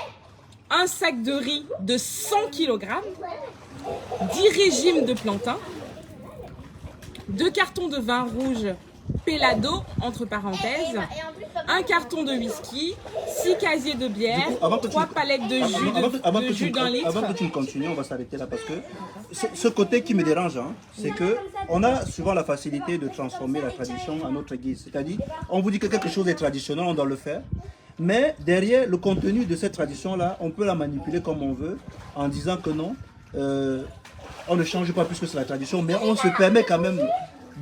Un sac de riz de 100 kg. 10 régimes de plantain. 2 cartons de vin rouge Pelado, entre parenthèses, 1 carton de whisky, 6 casiers de bière, 3 palettes de jus d'un litre. Avant que tu continues, on va s'arrêter là parce que ce côté qui me dérange, hein, c'est que on a souvent la facilité de transformer la tradition à notre guise. C'est-à-dire, on vous dit que quelque chose est traditionnel, on doit le faire. Mais derrière le contenu de cette tradition-là, on peut la manipuler comme on veut en disant que non. On ne change pas plus que c'est la tradition, mais on se permet quand même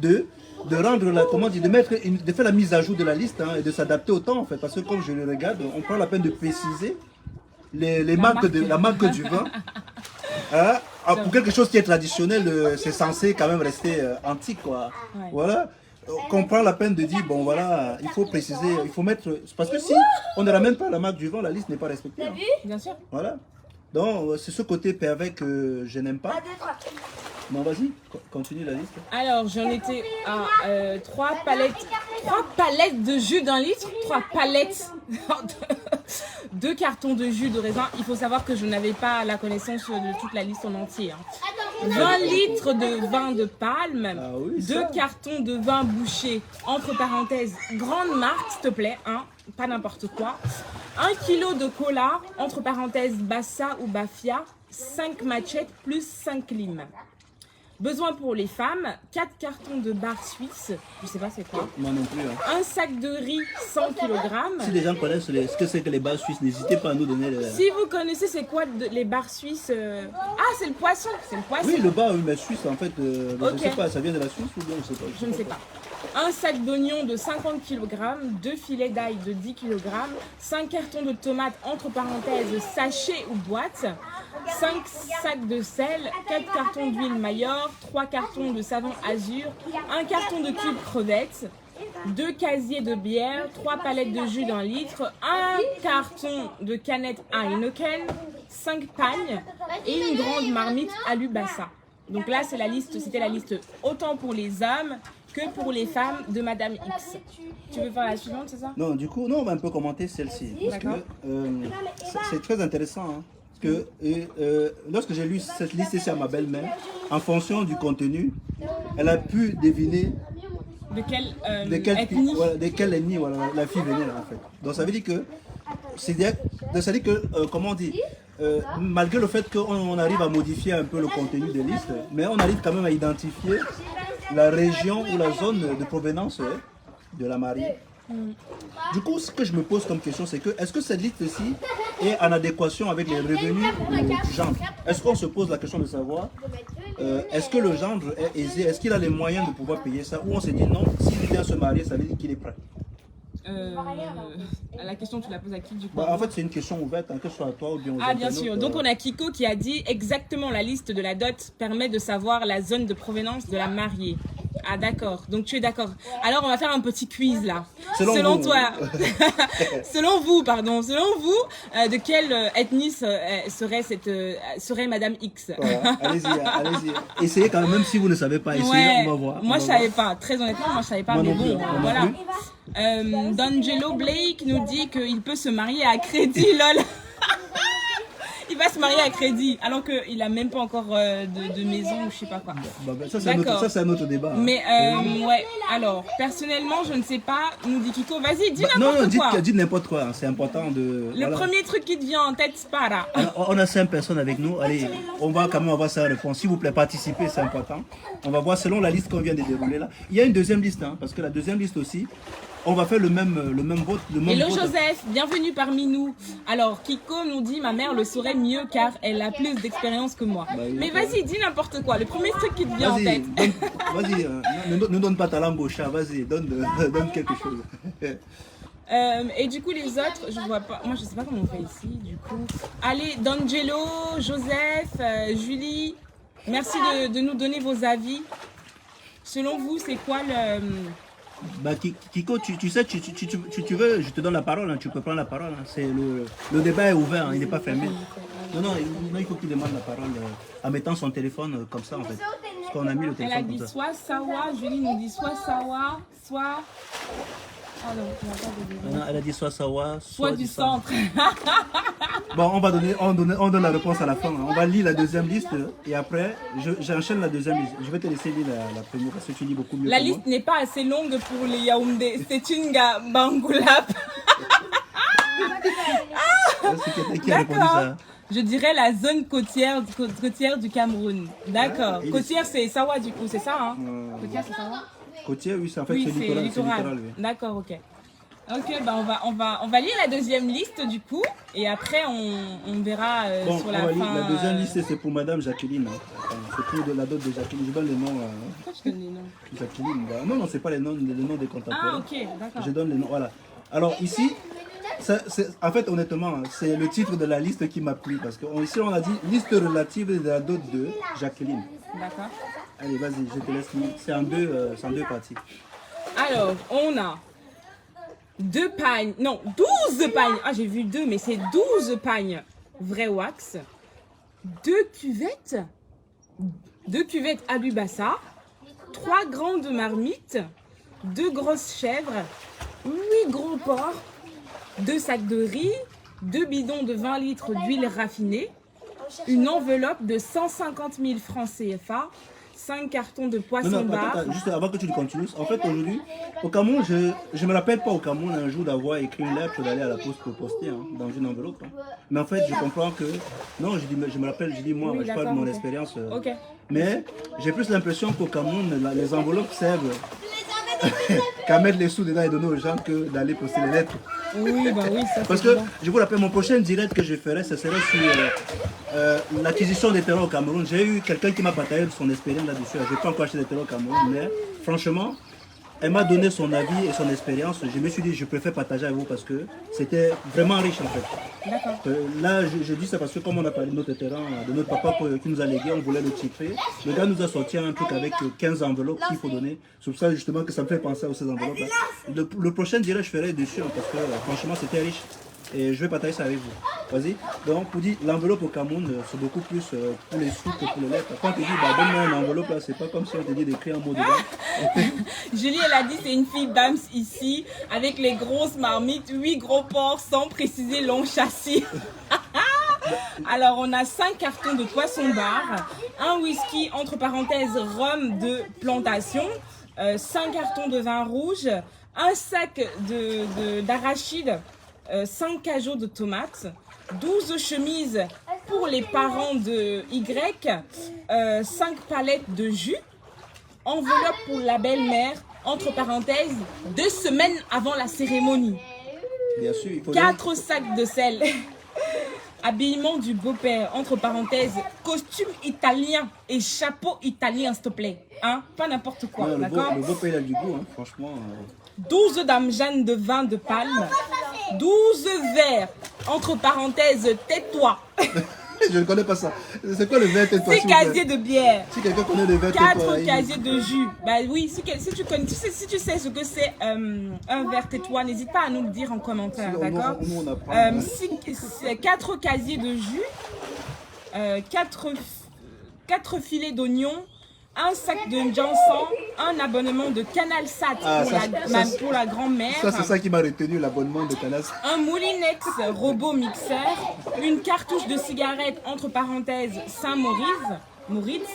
de rendre la, comment dire, de faire la mise à jour de la liste, hein, et de s'adapter au temps en fait, parce que comme je le regarde, on prend la peine de préciser la marque du vin. Hein, pour quelque chose qui est traditionnel, c'est censé quand même rester antique, quoi. Ouais. Voilà. Qu'on prend la peine de dire, bon voilà, il faut préciser, il faut mettre, parce que si on ne ramène pas la marque du vin, la liste n'est pas respectée. Hein. Bien sûr. Voilà. Donc, c'est ce côté pervers que je n'aime pas. Bon, vas-y, continue la liste. Alors, j'en étais à 3 palettes de jus d'un litre, 3 palettes, 2 cartons de jus de raisin. Il faut savoir que je n'avais pas la connaissance de toute la liste en entier. Hein. 20 litres de vin de palme, 2 cartons de vin bouché, entre parenthèses, grande marque, s'il te plaît, hein, pas n'importe quoi. 1 kilo de cola, entre parenthèses, Bassa ou Bafia, 5 machettes plus 5 limes. Besoin pour les femmes, 4 cartons de barres suisses, je sais pas c'est quoi. Moi non plus. Hein. Un sac de riz 100 kg. Si les gens connaissent ce que c'est que les barres suisses, n'hésitez pas à nous donner les... Si vous connaissez c'est quoi les barres suisses Ah, c'est le poisson, Oui, le bar, mais suisse en fait, okay. Je sais pas, ça vient de la Suisse ou bien je sais pas. Je ne sais pas. Un sac d'oignons de 50 kg, 2 filets d'ail de 10 kg, 5 cartons de tomates entre parenthèses sachets ou boîtes, 5 sacs de sel, 4 cartons d'huile Maillard, 3 cartons de savon Azur, 1 carton de cubes crevettes, 2 casiers de bière, 3 palettes de jus d'1 litre, 1 carton de canettes Heineken, 5 pagnes et une grande marmite Alubassa. Donc là, c'est la liste, c'était la liste autant pour les hommes que pour les femmes de Madame X. Tu veux faire la suivante, c'est ça? Non, du coup, non, on va un peu commenter celle-ci. C'est très intéressant. Hein, parce que lorsque j'ai lu cette liste ici à ma belle-mère, en fonction du contenu, elle a pu deviner de quelle ethnie, voilà, la fille venait en fait. Donc ça veut dire que, comment on dit, malgré le fait qu'on arrive à modifier un peu le contenu des listes, mais on arrive quand même à identifier la région ou la zone de provenance de la mariée. Du coup, ce que je me pose comme question, c'est que est-ce que cette liste-ci est en adéquation avec les revenus du gendre? Est-ce qu'on se pose la question de savoir est-ce que le gendre est aisé? Est-ce qu'il a les moyens de pouvoir payer ça? Ou on se dit non, s'il vient se marier, ça veut dire qu'il est prêt? La question, tu la poses à qui du coup? En fait, c'est une question ouverte, hein, que ce soit à toi ou bien aux bien sûr. Donc, on a Kiko qui a dit exactement la liste de la dot permet de savoir la zone de provenance de la mariée. Ah, d'accord. Donc, tu es d'accord. Alors, on va faire un petit quiz là. Selon toi, selon vous, de quelle ethnie serait Madame X? Allez-y. Essayez quand même, si vous ne savez pas. Essayez, on va voir. Moi, je savais pas. Très honnêtement, moi, je savais pas. Moi mais non plus, bon, voilà. D'Angelo Blake nous dit qu'il peut se marier à crédit, lol. Il va se marier à crédit, alors qu'il n'a même pas encore de maison ou je sais pas quoi. Ça, c'est un autre débat. Hein. Mais ouais, alors, personnellement, je ne sais pas, nous dit Kiko, vas-y, dis n'importe quoi. Non, dis n'importe quoi, hein. C'est important de... Le premier truc qui te vient en tête, c'est pas là. On a 5 personnes avec nous, allez, on va quand même avoir sa réponse. S'il vous plaît, participez, c'est important. On va voir selon la liste qu'on vient de dérouler là. Il y a une deuxième liste, hein, parce que la deuxième liste aussi, on va faire le même vote. Hello Joseph, bienvenue parmi nous. Alors, Kiko nous dit, ma mère le saurait mieux car elle a plus d'expérience que moi. Mais vas-y, dis n'importe quoi, le premier truc qui te vient en tête. Vas-y, ne donne pas ta langue au chat, vas-y, donne quelque chose. Et du coup, les autres, je vois pas. Moi, je sais pas comment on fait ici, du coup. Allez, D'Angelo, Joseph, Julie, merci de nous donner vos avis. Selon vous, c'est quoi le... Kiko, tu sais, tu veux, je te donne la parole, hein, tu peux prendre la parole. Hein, le débat est ouvert, hein, il n'est pas fermé. Non, il faut qu'il demande la parole en mettant son téléphone comme ça en fait. Parce qu'on a mis le téléphone. Elle a dit soit Sawa, Julie nous dit soit Sawa, soit... Ah non, elle a dit soit Sawa, soit du centre. Bon, on donne la réponse à la fin. Hein. On va lire la deuxième liste et après, j'enchaîne la deuxième liste. Je vais te laisser lire la première parce que tu lis beaucoup mieux. La liste n'est pas assez longue pour les Yaoundé. C'est une Bangoulap. C'est qui a répondu ça? Je dirais la zone côtière du Cameroun. D'accord. Côtière, c'est Sawa du coup, c'est ça hein? Côtière, c'est Sawa? Côtier, oui, c'est en fait oui, c'est littoral. Oui. D'accord, ok. Ok, bah on va lire la deuxième liste du coup, et après on verra sur la fin. La deuxième liste, c'est pour Madame Jacqueline. Hein. C'est pour la dot de Jacqueline. Je donne les noms. Pourquoi tu donnes les noms? Jacqueline. Bah, non, c'est pas les noms des contemporains. Ah, ok, d'accord. Je donne les noms, voilà. Alors ici, en fait, honnêtement, c'est le titre de la liste qui m'a plu, parce qu'ici on a dit liste relative de la dot de Jacqueline. D'accord. Allez, vas-y, je te laisse lire. C'est en deux parties. Alors, on a 2 pagnes, non, 12 pagnes. Ah, j'ai vu 2, mais c'est 12 pagnes vrai wax. 2 cuvettes Alubassa. 3 grandes marmites. 2 grosses chèvres. 8 gros porcs. 2 sacs de riz. 2 bidons de 20 litres d'huile raffinée. Une enveloppe de 150 000 francs CFA. 5 cartons de poisson bar. Attends, juste avant que tu le continues. En fait, aujourd'hui, au Cameroun, je me rappelle pas au Cameroun un jour d'avoir écrit une lettre, d'aller à la poste pour poster dans une enveloppe. Mais en fait, je comprends que... Non, je me rappelle, je dis moi, je parle de mon expérience. Mais j'ai plus l'impression qu'au Cameroun, les enveloppes servent qu'à mettre les sous dedans et donner aux gens que d'aller poster les lettres. Oui, bah oui, ça. Parce que, je vous rappelle, mon prochain direct que je ferai, ce serait sur l'acquisition des terrains au Cameroun. J'ai eu quelqu'un qui m'a partagé son expérience là-dessus. Je n'ai pas encore acheté des terrains au Cameroun, mais franchement, elle m'a donné son avis et son expérience. Je me suis dit, je préfère partager avec vous parce que c'était vraiment riche en fait. D'accord. Là, je dis ça parce que comme on a parlé de notre terrain, de notre papa qui nous a légué, on voulait le chiffrer. Le gars nous a sorti un truc avec 15 enveloppes qu'il faut donner. C'est pour ça justement que ça me fait penser à ces enveloppes. Le prochain direct, je ferai dessus parce que franchement, c'était riche. Et je vais partager ça avec vous. Vas-y. Donc, pour dire, l'enveloppe au Cameroun, c'est beaucoup plus pour les sous que pour les lettres. Quand on te dit, donne-moi une enveloppe, là, c'est pas comme si on te dit d'écrire un mot dedans. Julie, elle a dit, c'est une fille d'âme ici, avec les grosses marmites, 8 gros porcs, sans préciser long châssis. Alors, on a 5 cartons de poisson bar, un whisky, entre parenthèses, rhum de plantation, 5 cartons de vin rouge, un sac d'arachides, 5 cajots de tomates, 12 chemises pour les parents de Y, 5 palettes de jus, enveloppe pour la belle-mère, entre parenthèses, 2 semaines avant la cérémonie. Bien sûr, il faut 4 sacs de sel. Habillement du beau-père, entre parenthèses, costume italien et chapeau italien, s'il te plaît. Hein? Pas n'importe quoi, d'accord? Le beau-père, il a du goût, hein, franchement. 12 dames Jeanne de vin de palme, 12 verres, entre parenthèses, tais-toi. Je ne connais pas ça. C'est quoi le verre tais-toi? 6 casiers de bière. Si quelqu'un connaît le verre tais-toi. 4 casiers de jus. Bah oui, si tu connais, si tu sais ce que c'est un verre tais-toi, n'hésite pas à nous le dire en commentaire, d'accord? 4 casiers de jus, 4 filets d'oignons, un sac de Johnson, un abonnement de Canal Sat pour la grand-mère. Ça, c'est ça qui m'a retenu, l'abonnement de Canal Sat. Un Moulinex robot mixeur, une cartouche de cigarette, entre parenthèses, Saint-Moritz,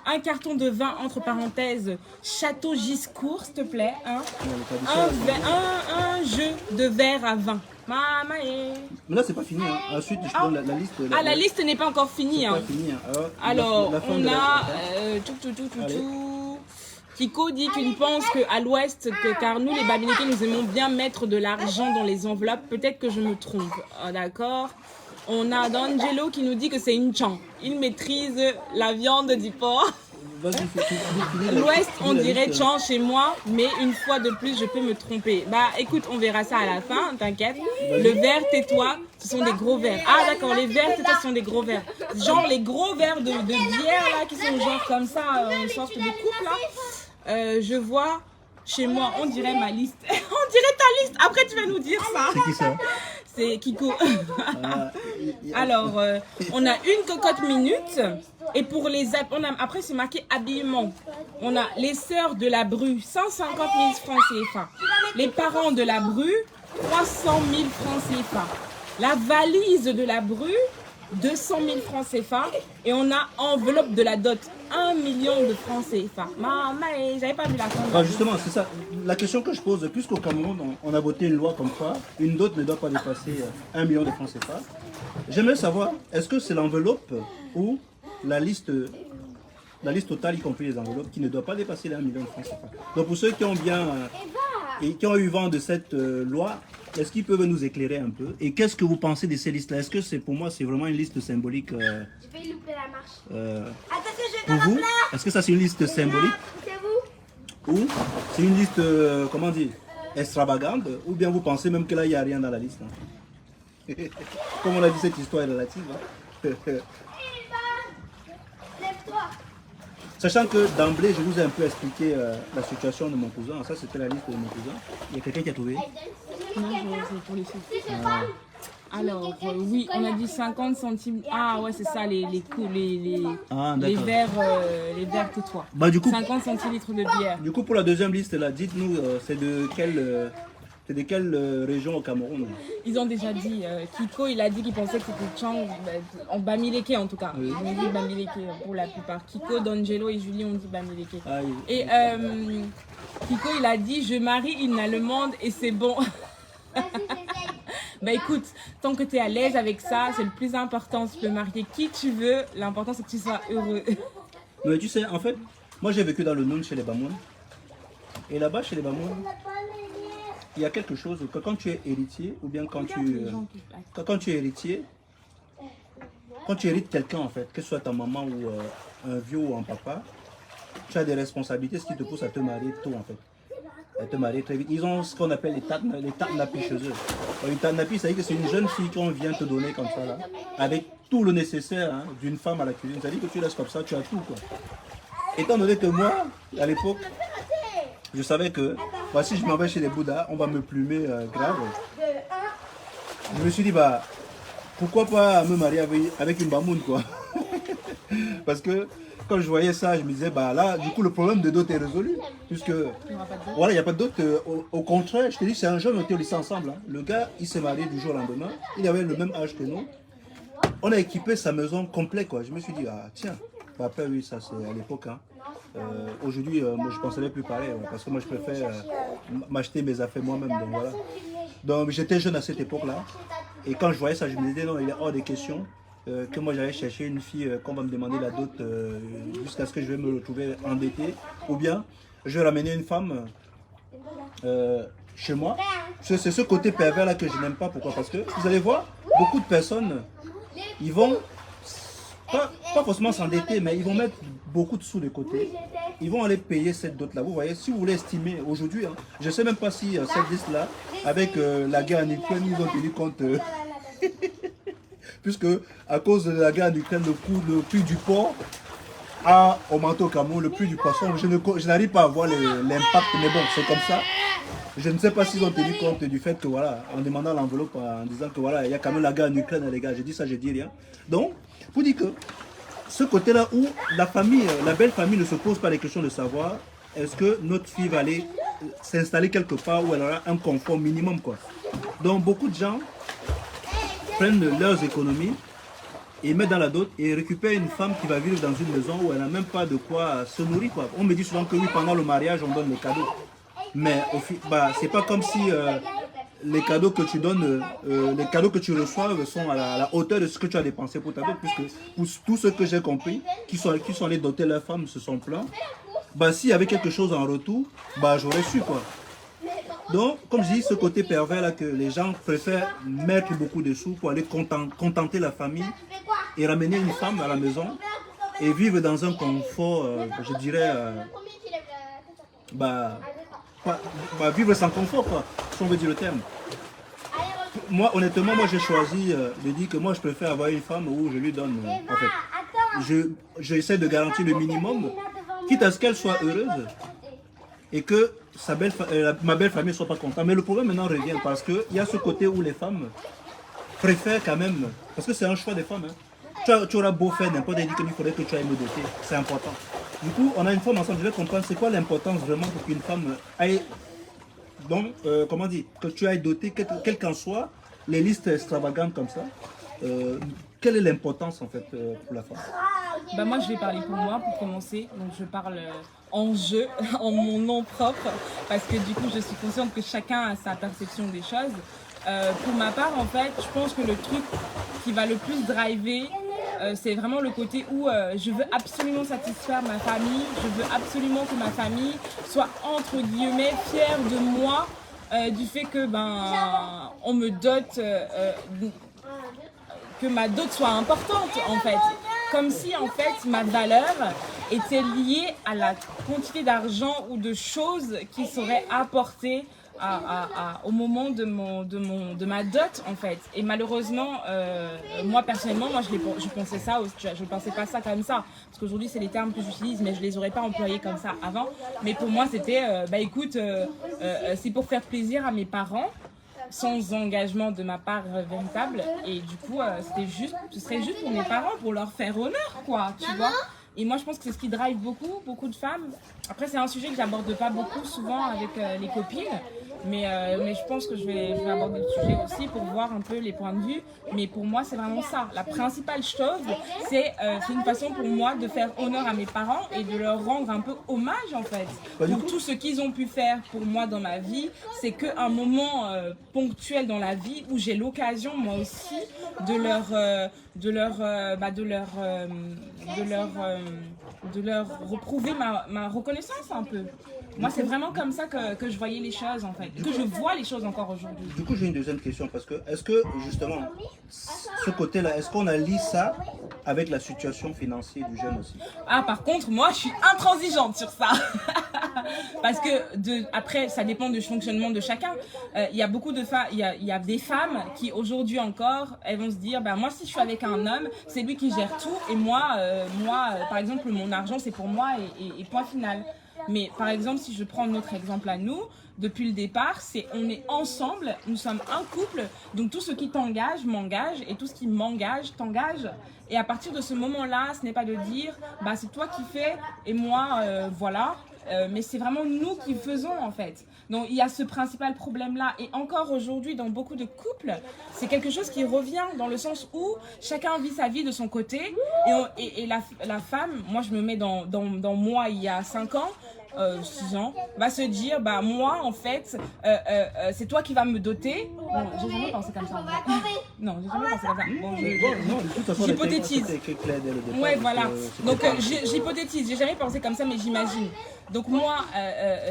un carton de vin, entre parenthèses, Château Giscourt, s'il te plaît, hein. Un jeu de verre à vin. Mais là, c'est pas fini. Hein. Ensuite, je donne la liste. La liste n'est pas encore finie. Hein. Alors, on a... Kiko dit qu'il pense qu'à l'ouest, car nous, les Babilités, nous aimons bien mettre de l'argent dans les enveloppes. Peut-être que je me trompe. D'accord. On a D'Angelo qui nous dit que c'est une chan. Il maîtrise la viande du porc. L'ouest, on dirait chan chez moi, mais une fois de plus, je peux me tromper. Bah écoute, on verra ça à la fin, t'inquiète. Le verre tais-toi, ce sont des gros verres. Ah d'accord, les verres tais-toi sont des gros verres. Genre les gros verres de bière là, qui sont genre comme ça, en sorte de coupe là. Je vois chez moi, on dirait ma liste. On dirait ta liste, après tu vas nous dire ça. C'est qui ça? C'est Kiko. Alors, on a une cocotte minute. Et pour les... après, c'est marqué habillement. On a les sœurs de la Bru, 150 000 francs CFA. Les parents de la Bru, 300 000 francs CFA. La valise de la Bru, 200 000 francs CFA. Et on a enveloppe de la dot, 1 million de francs CFA. Maman, j'avais pas vu la compte. Ah, justement, c'est ça. La question que je pose, puisqu'au Cameroun, on a voté une loi comme quoi une dot ne doit pas dépasser 1 million de francs CFA. J'aimerais savoir, est-ce que c'est l'enveloppe ou la liste totale, y compris les enveloppes, qui ne doit pas dépasser les 1 million de francs CFA? Donc pour ceux qui ont bien et qui ont eu vent de cette loi, est-ce qu'ils peuvent nous éclairer un peu? Et qu'est-ce que vous pensez de ces listes-là? Est-ce que c'est pour moi, c'est vraiment une liste symbolique Je vais louper la marche. Pour vous? Est-ce que ça c'est une liste symbolique? C'est vous? Ou c'est une liste, comment dire, extravagante? Ou bien vous pensez même que là, il n'y a rien dans la liste? Hein? Comme on a dit, cette histoire est relative. Hein? Lève-toi. Sachant que d'emblée, je vous ai un peu expliqué la situation de mon cousin. Ça, c'était la liste de mon cousin. Il y a quelqu'un qui a trouvé? Non, c'est pour les filles. Alors, oui, on a dit 50 centimes. Ah ouais, c'est ça, les verres tais-toi. Bah, du coup, 50 centilitres de bière. Du coup, pour la deuxième liste, là, dites-nous, c'est de T'es de quelle région au Cameroun? Ils ont déjà dit, Kiko, il a dit qu'il pensait que c'était Tchang, en Bamileke en tout cas. Oui. Ils ont dit Bamileke pour la plupart. Kiko, D'Angelo et Julie ont dit Bamileke. Ah, oui. Et Kiko, il a dit, je marie une Allemande et c'est bon. Bah écoute, tant que tu es à l'aise avec ça, c'est le plus important. Tu peux marier qui tu veux, l'important c'est que tu sois heureux. Mais tu sais, en fait, moi j'ai vécu dans le Noun chez les Bamoun. Et là-bas, chez les Bamoun, il y a quelque chose que quand tu es héritier, ou bien quand tu es héritier, quand tu hérites quelqu'un en fait, que ce soit ta maman ou un vieux ou un papa, tu as des responsabilités, ce qui te pousse à te marier tôt en fait. À te marier très vite. Ils ont ce qu'on appelle les tatnapis chez eux. Une tatnapi, ça veut dire que c'est une jeune fille qu'on vient te donner comme ça, là, avec tout le nécessaire hein, d'une femme à la cuisine. Ça veut dire que tu laisses comme ça, tu as tout quoi. Étant donné que moi, à l'époque, je savais que si je m'en vais chez les Bouddhas, on va me plumer grave. Je me suis dit, bah, pourquoi pas me marier avec une Bamoun, quoi. Parce que quand je voyais ça, je me disais, bah là, du coup, le problème de dot est résolu. Puisque, voilà, il n'y a pas de dot. Au contraire, je te dis, c'est un jeune, on était au lycée ensemble. Hein. Le gars, il s'est marié du jour au lendemain. Il avait le même âge que nous. On a équipé sa maison complète, quoi. Je me suis dit, ah, tiens. Bah, après, oui, ça, c'est à l'époque, hein. Aujourd'hui, moi je ne penserais plus pareil, parce que moi je préfère m'acheter mes affaires moi-même. Donc voilà. Donc j'étais jeune à cette époque-là. Et quand je voyais ça, je me disais non, il est hors des questions que moi j'allais chercher une fille qu'on va me demander la dot jusqu'à ce que je vais me retrouver endetté. Ou bien je vais ramener une femme chez moi. C'est ce côté pervers-là que je n'aime pas. Pourquoi? Parce que vous allez voir, beaucoup de personnes, ils vont pas forcément s'endetter, mais ils vont mettre beaucoup de sous de côté. Ils vont aller payer cette dot-là. Vous voyez, si vous voulez estimer aujourd'hui, hein, je ne sais même pas si cette liste-là, avec la guerre en Ukraine, ils ont tenu compte. Puisque à cause de la guerre en Ukraine, le prix du porc a augmenté au Cameroun, le prix du poisson. Je n'arrive pas à voir l'impact, mais bon, c'est comme ça. Je ne sais pas s'ils ont tenu compte du fait que, voilà, en demandant l'enveloppe, en disant que, voilà, il y a quand même la guerre en Ukraine, les gars. J'ai dit ça, je dis rien. Donc, vous dites que ce côté-là où la famille, la belle famille ne se pose pas les questions de savoir est-ce que notre fille va aller s'installer quelque part où elle aura un confort minimum, quoi. Donc, beaucoup de gens prennent leurs économies et mettent dans la dot et récupèrent une femme qui va vivre dans une maison où elle n'a même pas de quoi se nourrir, quoi. On me dit souvent que oui, pendant le mariage, on donne les cadeaux. Mais c'est pas comme si les cadeaux que tu donnes, les cadeaux que tu reçois sont à la hauteur de ce que tu as dépensé pour ta dot, puisque pour tout ce que j'ai compris, qui sont allés doter leurs femmes se sont plaints. Bah, s'il y avait quelque chose en retour, bah, j'aurais su, quoi. Donc, comme je dis, ce côté pervers là que les gens préfèrent mettre beaucoup de sous pour aller contenter la famille et ramener une femme à la maison et vivre dans un confort, je dirais, vivre sans confort, quoi, si on veut dire le terme. Moi, honnêtement, j'ai choisi de dire que moi, je préfère avoir une femme où je lui donne, en fait, j'essaie de garantir le minimum, quitte à ce qu'elle soit heureuse et que ma belle famille ne soit pas contente. Mais le problème maintenant revient parce qu'il y a ce côté où les femmes préfèrent quand même, parce que c'est un choix des femmes, hein. Tu auras beau faire n'importe quoi, il faudrait que tu ailles me doter, c'est important. Du coup, on a une femme ensemble, je vais comprendre c'est quoi l'importance vraiment pour qu'une femme aille, donc, comment dire, que tu ailles doter, quel qu'en soit, les listes extravagantes comme ça, quelle est l'importance en fait pour la femme? Bah moi je vais parler pour moi pour commencer, donc je parle en jeu, en mon nom propre, parce que du coup je suis consciente que chacun a sa perception des choses. Pour ma part en fait, je pense que le truc qui va le plus driver, c'est vraiment le côté où je veux absolument satisfaire ma famille, je veux absolument que ma famille soit entre guillemets fière de moi, du fait que on me dote, que ma dot soit importante en fait. Comme si en fait ma valeur était liée à la quantité d'argent ou de choses qui seraient apportées au moment de ma dot en fait. Et malheureusement, moi personnellement, je pensais ça, je pensais pas ça comme ça. Parce qu'aujourd'hui c'est les termes que j'utilise, mais je les aurais pas employés comme ça avant. Mais pour moi c'était, écoute, c'est pour faire plaisir à mes parents, sans engagement de ma part véritable, et du coup ce serait juste pour mes parents, pour leur faire honneur, quoi, tu vois. Et moi je pense que c'est ce qui drive beaucoup de femmes. Après c'est un sujet que j'aborde pas beaucoup souvent avec les copines, Mais je pense que je vais aborder le sujet aussi pour voir un peu les points de vue. Mais pour moi, c'est vraiment ça. La principale chose, c'est une façon pour moi de faire honneur à mes parents et de leur rendre un peu hommage en fait. Pour tout ce qu'ils ont pu faire pour moi dans ma vie. C'est qu'un moment ponctuel dans la vie où j'ai l'occasion moi aussi de leur reprouver ma reconnaissance un peu. Moi, c'est vraiment comme ça que je voyais les choses, en fait, que je vois les choses encore aujourd'hui. Du coup, j'ai une deuxième question, parce que, est-ce que, justement, ce côté-là, est-ce qu'on allie ça avec la situation financière du jeune aussi? Ah, par contre, moi, je suis intransigeante sur ça. Parce que, après, ça dépend du fonctionnement de chacun. Il y a beaucoup de femmes, il y a des femmes qui, aujourd'hui encore, elles vont se dire, moi, si je suis avec un homme, c'est lui qui gère tout, et moi, par exemple, mon argent, c'est pour moi, et point final. Mais par exemple, si je prends notre exemple à nous, depuis le départ, on est ensemble, nous sommes un couple, donc tout ce qui t'engage, m'engage, et tout ce qui m'engage, t'engage. Et à partir de ce moment-là, ce n'est pas de dire, c'est toi qui fais, et moi, voilà. Mais c'est vraiment nous qui faisons en fait. Donc il y a ce principal problème-là. Et encore aujourd'hui, dans beaucoup de couples, c'est quelque chose qui revient dans le sens où chacun vit sa vie de son côté. Et la femme, moi je me mets dans moi il y a 5 ans, 6 ans, va se dire, moi en fait, c'est toi qui vas me doter. Bon, j'ai jamais pensé comme ça. Non, j'ai jamais pensé comme ça. Bon, j'hypothétise. Ouais, voilà. Donc j'hypothétise, j'ai jamais pensé comme ça, mais j'imagine. Donc moi,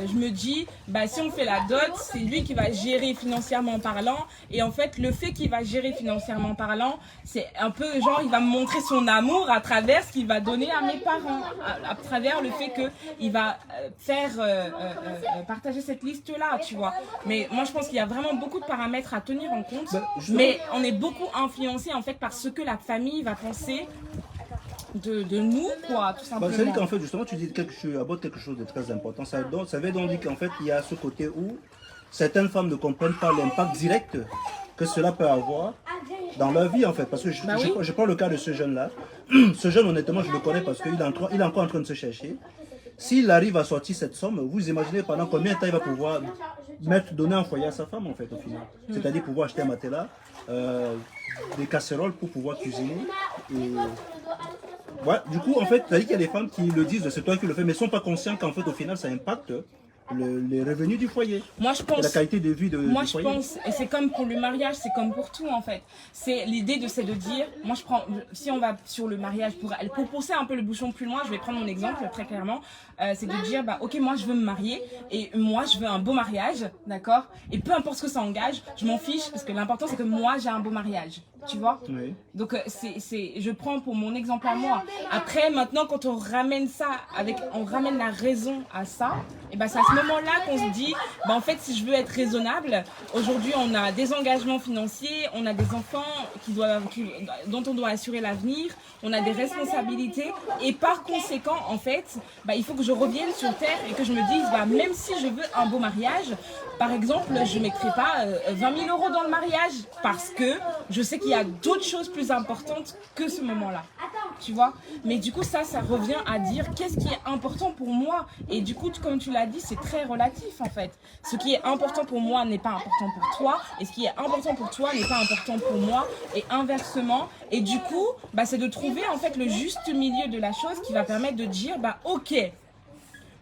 je me dis, si on fait la dot, c'est lui qui va gérer financièrement parlant. Et en fait, le fait qu'il va gérer financièrement parlant, c'est un peu genre, il va me montrer son amour à travers ce qu'il va donner à mes parents. À travers le fait qu'il va faire partager cette liste-là, tu vois. Mais moi, je pense qu'il y a vraiment beaucoup de paramètres à tenir en compte. Mais on est beaucoup influencé en fait par ce que la famille va penser de nous, quoi, tout simplement. C'est-à-dire qu'en fait, justement, tu abordes quelque chose de très important. Ça veut donc dire qu'en fait, il y a ce côté où certaines femmes ne comprennent pas l'impact direct que cela peut avoir dans leur vie, en fait. Parce que je prends le cas de ce jeune-là. Ce jeune, honnêtement, je le connais parce qu'il est encore en train de se chercher. S'il arrive à sortir cette somme, vous imaginez pendant combien de temps il va pouvoir donner un foyer à sa femme, en fait, au final. C'est-à-dire pouvoir acheter un matelas, des casseroles pour pouvoir cuisiner. Et... Ouais, du coup, en fait, c'est-à-dire qu'il y a des femmes qui le disent, c'est toi qui le fais, mais ne sont pas conscients qu'en fait, au final, ça impacte les revenus du foyer. Moi, je pense, et la qualité de vie du foyer. Moi, je pense, et c'est comme pour le mariage, c'est comme pour tout, en fait. C'est l'idée c'est de dire, moi, je prends, si on va sur le mariage, pour pousser un peu le bouchon plus loin, je vais prendre mon exemple très clairement, c'est de dire, ok, moi, je veux me marier, et moi, je veux un beau mariage, d'accord? Et peu importe ce que ça engage, je m'en fiche, parce que l'important, c'est que moi, j'ai un beau mariage. Tu vois? Oui. Donc, je prends pour mon exemple à moi. Après, maintenant, quand on ramène ça, on ramène la raison à ça, et c'est à ce moment-là qu'on se dit, en fait, si je veux être raisonnable, aujourd'hui, on a des engagements financiers, on a des enfants dont on doit assurer l'avenir, on a des responsabilités, et par conséquent, en fait, il faut que je revienne sur terre et que je me dise, même si je veux un beau mariage, par exemple, je ne mettrai pas 20 000 € dans le mariage parce que je sais qu'il y a d'autres choses plus importantes que ce moment-là. Tu vois? Mais du coup, ça revient à dire qu'est-ce qui est important pour moi. Et du coup, comme tu l'as dit, c'est très relatif en fait. Ce qui est important pour moi n'est pas important pour toi. Et ce qui est important pour toi n'est pas important pour moi. Et inversement. Et du coup, c'est de trouver en fait le juste milieu de la chose qui va permettre de dire, ok,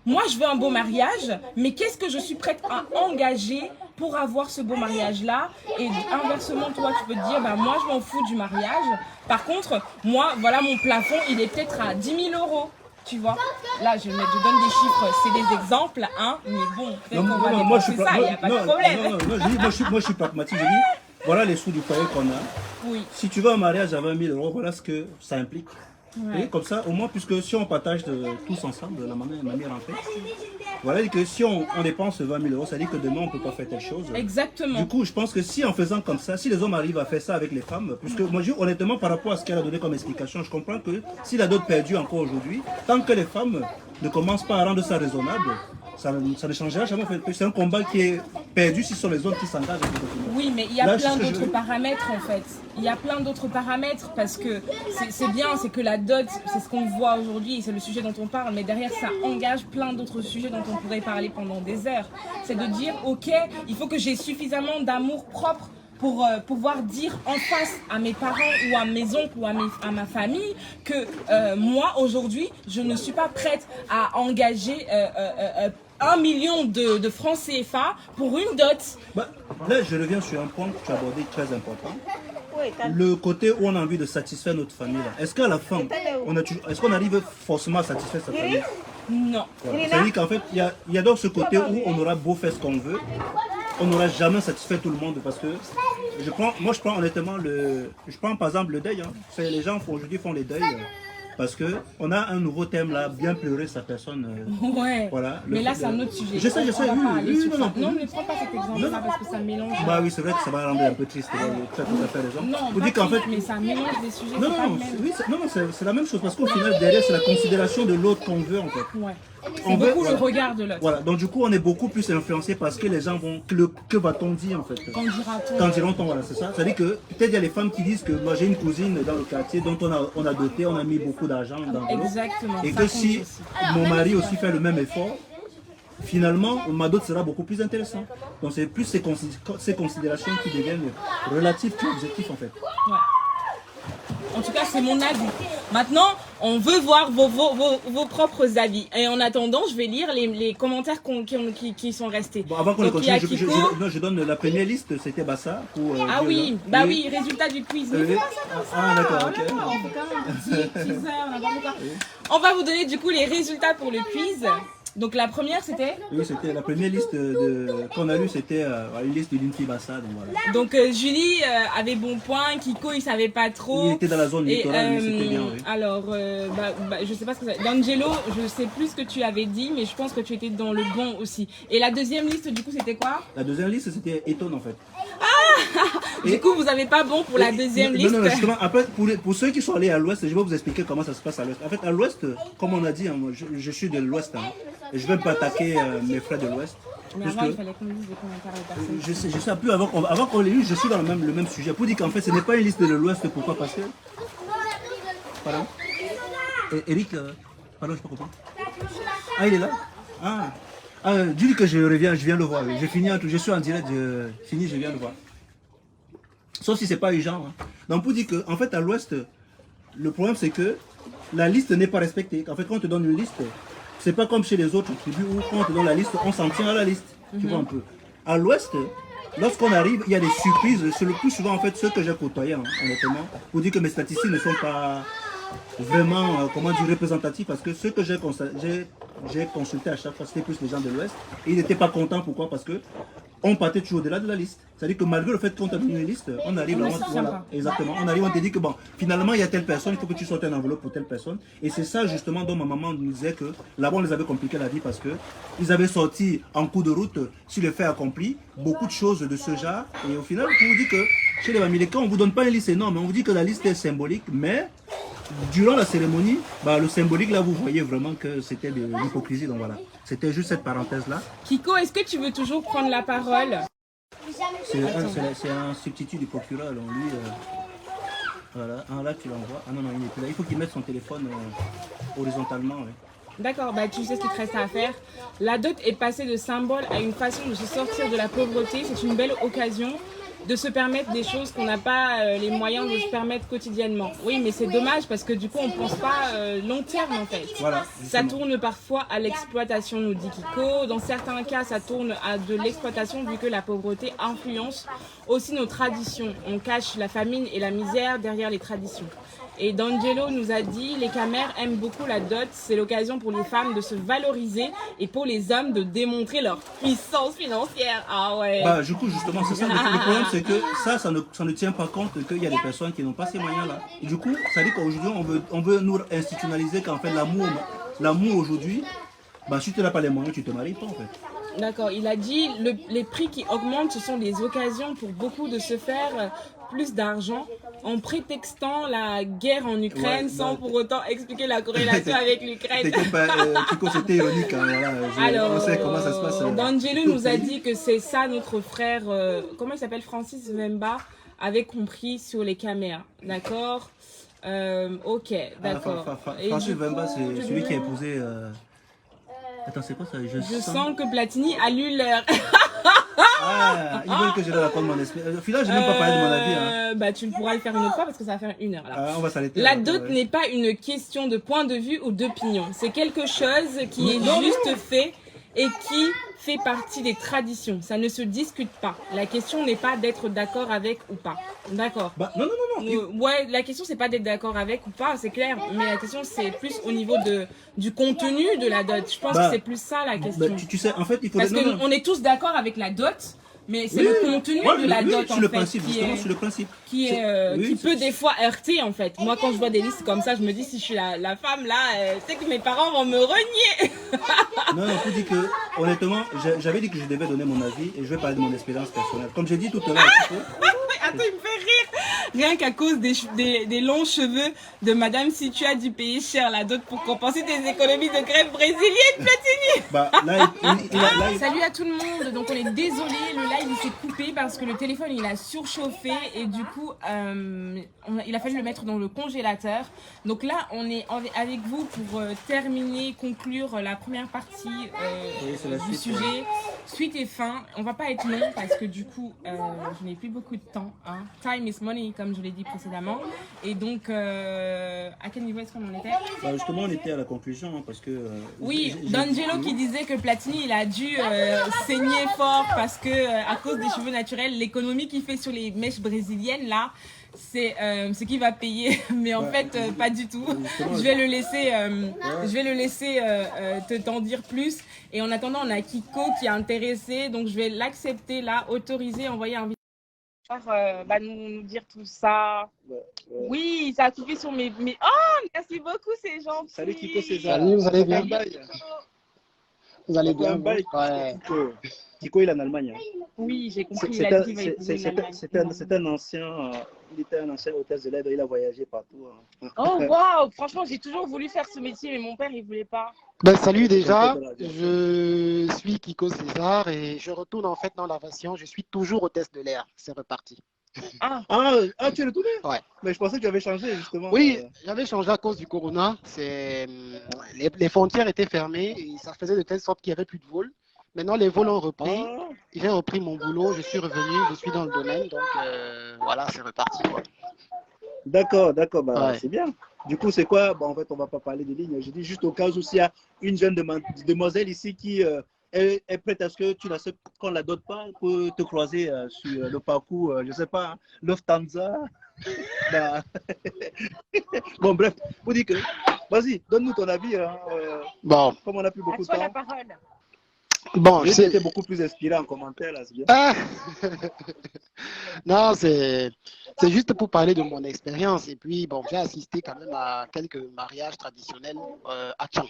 moi je veux un beau mariage, mais qu'est-ce que je suis prête à engager pour avoir ce beau mariage-là? Et inversement, toi, tu peux te dire, moi, je m'en fous du mariage. Par contre, moi, voilà, mon plafond, il est peut-être à 10 000 €. Tu vois? Là, je donne des chiffres, c'est des exemples, hein. Mais bon, peut-être qu'on va dépenser ça, il n'y a pas de problème. Moi, je suis pragmatique. Je dis, voilà les sous du foyer qu'on a. Oui. Si tu veux un mariage à 20 000 €, voilà ce que ça implique. Ouais. Et comme ça, au moins, puisque si on partage tous ensemble, la manière en fait, voilà, que si on dépense 20 000 €, ça dit que demain on ne peut pas faire telle chose. Exactement. Du coup, je pense que si en faisant comme ça, si les hommes arrivent à faire ça avec les femmes, puisque moi, honnêtement, par rapport à ce qu'elle a donné comme explication, je comprends que s'il a d'autres perdus encore aujourd'hui, tant que les femmes ne commencent pas à rendre ça raisonnable, ça ne changera jamais. C'est un combat qui est perdu si ce sont les autres qui s'engagent. Oui, mais il y a plein d'autres paramètres en fait. Il y a plein d'autres paramètres parce que c'est bien, c'est que la dot, c'est ce qu'on voit aujourd'hui, c'est le sujet dont on parle, mais derrière ça engage plein d'autres sujets dont on pourrait parler pendant des heures. C'est de dire, ok, il faut que j'ai suffisamment d'amour propre pour pouvoir dire en face à mes parents ou à mes oncles ou à ma famille que moi, aujourd'hui, je ne suis pas prête à engager 1 million de francs CFA pour une dot. Bah, là, je reviens sur un point que tu as abordé très important. Le côté où on a envie de satisfaire notre famille. Est-ce qu'à la fin, est-ce qu'on arrive forcément à satisfaire sa famille? Non. Voilà. C'est-à-dire qu'en fait, il y a donc ce côté où on aura beau faire ce qu'on veut, on n'aura jamais satisfait tout le monde parce que je prends honnêtement je prends par exemple le deuil. Hein. Les gens aujourd'hui font les deuils parce que on a un nouveau thème là, bien pleurer sa personne. Ouais. Voilà. Mais là c'est un autre sujet. Je sais. Non, ne prends pas cet exemple-là parce que ça mélange. Bah oui, c'est vrai que ça va rendre un peu triste. Tu as tout à fait raison. Non, vous dites qu'en fait, mais ça mélange des sujets. Non, c'est la même chose parce qu'au final derrière c'est la considération de l'autre qu'on veut en fait. Ouais. C'est beaucoup le regard de l'autre. Voilà, donc du coup on est beaucoup plus influencé parce que les gens vont, que va-t-on dire en fait? Quand dira-t-on, voilà, c'est ça. C'est-à-dire que peut-être il y a les femmes qui disent que moi j'ai une cousine dans le quartier dont on a doté, on a mis beaucoup d'argent dans l'eau. Exactement. Et que si mon mari aussi fait le même effort, finalement ma dot sera beaucoup plus intéressante. Donc c'est plus ces considérations qui deviennent relatives qu'objectives en fait. Ouais. En tout cas, c'est mon avis. Maintenant, on veut voir vos propres avis. Et en attendant, je vais lire les commentaires qui sont restés. Bon, avant qu'on les continue, je donne la première liste, c'était Bassa. Ah oui, bah oui, résultat du quiz. D'accord, ok. On va vous donner du coup les résultats pour le quiz. Donc la première c'était? Oui, c'était la première liste qu'on a lue, c'était une liste de l'Infi Bassa. Donc, voilà. Donc Julie avait bon point, Kiko il savait pas trop. Il était dans la zone littorale, c'était bien. Oui. Alors, je sais pas ce que c'est. D'Angelo, je sais plus ce que tu avais dit, mais je pense que tu étais dans le bon aussi. Et la deuxième liste du coup c'était quoi? La deuxième liste c'était Eton en fait. Du coup, vous n'avez pas bon pour la deuxième liste. Non, justement, après, pour ceux qui sont allés à l'ouest, je vais vous expliquer comment ça se passe à l'ouest. En fait, à l'ouest, comme on a dit, hein, moi, je suis de l'ouest. Hein, et je ne vais pas attaquer mes frères de l'ouest. Mais avant, il fallait qu'on lise les commentaires des personnes. Je sais plus, avant qu'on les lise, je suis dans le même sujet. Pour dire qu'en fait, ce n'est pas une liste de l'ouest. Pourquoi? Parce que... Pardon? Eric, pardon, je ne peux pas comprendre. Ah, il est là? Dis que je viens le voir. Je suis en direct, je viens le voir. Sauf si c'est pas urgent. Hein. Donc pour dire que en fait à l'ouest, le problème c'est que la liste n'est pas respectée. En fait quand on te donne une liste, c'est pas comme chez les autres tribus où quand on te donne la liste, on s'en tient à la liste. Tu vois un peu. À l'ouest, lorsqu'on arrive, il y a des surprises. C'est le plus souvent en fait ceux que j'ai côtoyés, hein, honnêtement. Pour dire que mes statistiques ne sont pas vraiment représentatifs parce que ceux que j'ai consulté à chaque fois c'était plus les gens de l'ouest et ils n'étaient pas contents. Pourquoi? Parce que on partait toujours au-delà de la liste. C'est-à-dire que malgré le fait qu'on t'a donné une liste, on arrive exactement. On arrive, on te dit que bon, finalement il y a telle personne, il faut que tu sortes une enveloppe pour telle personne. Et c'est ça justement dont ma maman nous disait que là-bas on les avait compliqué la vie parce que ils avaient sorti en cours de route sur le fait accompli beaucoup de choses de ce genre. Et au final, on vous dit que chez les Bamilekans, on ne vous donne pas une liste énorme, on vous dit que la liste est symbolique, mais durant la cérémonie, le symbolique là vous voyez vraiment que c'était de l'hypocrisie. Donc voilà, c'était juste cette parenthèse là. Kiko, est-ce que tu veux toujours prendre la parole? C'est un substitut du procureur, donc lui, voilà, là tu l'envoies. Ah non, il n'est plus là, il faut qu'il mette son téléphone horizontalement. Ouais. D'accord, tu sais ce qu'il te reste à faire. La dot est passée de symbole à une façon de se sortir de la pauvreté. C'est une belle occasion de se permettre des choses qu'on n'a pas les moyens de se permettre quotidiennement. Oui, mais c'est dommage parce que du coup, on ne pense pas long terme en fait. Voilà, ça tourne parfois à l'exploitation, nous dit Kiko. Dans certains cas, ça tourne à de l'exploitation vu que la pauvreté influence aussi nos traditions. On cache la famine et la misère derrière les traditions. Et D'Angelo nous a dit, les Camers aiment beaucoup la dot, c'est l'occasion pour les femmes de se valoriser et pour les hommes de démontrer leur puissance financière. Ah ouais. Du coup, justement, c'est ça. Le problème, c'est que ça ne tient pas compte qu'il y a des personnes qui n'ont pas ces moyens-là. Et du coup, ça dit qu'aujourd'hui, on veut nous institutionnaliser qu'en fait, l'amour aujourd'hui, si tu n'as pas les moyens, tu ne te maries pas en fait. D'accord, il a dit, les prix qui augmentent, ce sont des occasions pour beaucoup de se faire plus d'argent en prétextant la guerre en Ukraine sans pour autant expliquer la corrélation avec l'Ukraine. C'était ironique. Hein, voilà. Alors, on sait comment ça se passe. D'Angelo nous a dit que c'est ça notre frère, comment il s'appelle, Francis Vemba, avait compris sur les caméras. D'accord. Ok, d'accord. Francis Vemba, c'est celui qui a épousé... Attends, c'est quoi ça? Je sens que Platini a lu l'heure. Ah, ils veulent que je leur raconte mon esprit. Au final, je n'ai même pas parlé de mon avis. Hein. Bah, tu pourras le faire une autre fois parce que ça va faire 1 heure. Là. On va s'arrêter. La dot n'est pas une question de point de vue ou d'opinion. C'est quelque chose qui est juste fait et qui fait partie des traditions. Ça ne se discute pas. La question n'est pas d'être d'accord avec ou pas. D'accord. Bah, non. Ouais, la question c'est pas d'être d'accord avec ou pas, c'est clair. Mais la question c'est plus au niveau du contenu de la dot. Je pense que c'est plus ça la question. Tu sais, en fait, il faut... Parce qu'on est tous d'accord avec la dot. Mais c'est le contenu de la dot en fait qui peut des fois heurter en fait. Moi quand je vois des listes comme ça, je me dis si je suis la femme là, c'est que mes parents vont me renier. Non, faut dire que honnêtement, j'avais dit que je devais donner mon avis et je vais parler de mon expérience personnelle. Comme j'ai dit tout à l'heure. Attends, il me fait rire. Rien qu'à cause des longs cheveux de Madame Situa du pays cher, la dot pour compenser tes économies de grève brésilienne, Platini. Bah, Salut à tout le monde. Donc on est désolé, le live il s'est coupé parce que le téléphone il a surchauffé et du coup il a fallu le mettre dans le congélateur. Donc là on est avec vous pour terminer, conclure la première partie du sujet. Suite et fin. On va pas être long parce que du coup je n'ai plus beaucoup de temps. Hein. Time is money comme je l'ai dit précédemment. Et donc à quel niveau est-ce qu'on en était? Justement on était à la conclusion hein, parce que... oui, D'Angelo qui disait que Platini il a dû saigner fort parce que à cause des cheveux naturels, l'économie qu'il fait sur les mèches brésiliennes là, c'est ce qu'il va payer, mais en fait pas du tout. Je vais le laisser t'en dire plus. Et en attendant, on a Kiko qui est intéressé, donc je vais l'accepter là, autoriser, envoyer un nous dire tout ça. Oui, ça a coupé sur mes... Oh, merci beaucoup, c'est gentil. Salut Kiko César. Salut, vous allez bien? Vous allez bien? Ouais. Kiko, il est en Allemagne. Hein. Oui, j'ai compris. C'est un ancien... il était un ancien hôtesse de l'aide, il a voyagé partout. Hein. Oh, waouh! Franchement, j'ai toujours voulu faire ce métier, mais mon père, il ne voulait pas. Ben, salut déjà, je suis Kiko César et je retourne en fait dans l'aviation. Je suis toujours hôtesse de l'air. C'est reparti. Ah, tu es retourné? Ouais. Mais je pensais que tu avais changé justement. Oui, j'avais changé à cause du corona. Les frontières étaient fermées et ça faisait de telle sorte qu'il n'y avait plus de vols. Maintenant, les vols ont repris. J'ai repris mon boulot, je suis revenu, je suis dans le domaine. Donc voilà, c'est reparti. D'accord, bah, ouais. C'est bien. Du coup, c'est quoi? Bon, en fait, on ne va pas parler des lignes. Je dis juste au cas où s'il y a une jeune demoiselle ici qui est prête à ce que tu n'acceptes qu'on ne la donne pas pour te croiser sur le parcours, je ne sais pas, hein, Lufthansa. Bah... bon, bref, pour dire que, vas-y, donne-nous ton avis. Hein, bon. Comme on n'a plus beaucoup de temps. la parole. Bon, c'était beaucoup plus inspirant en commentaire là, c'est bien. Non, c'est juste pour parler de mon expérience. Et puis, bon, j'ai assisté quand même à quelques mariages traditionnels à Tchang,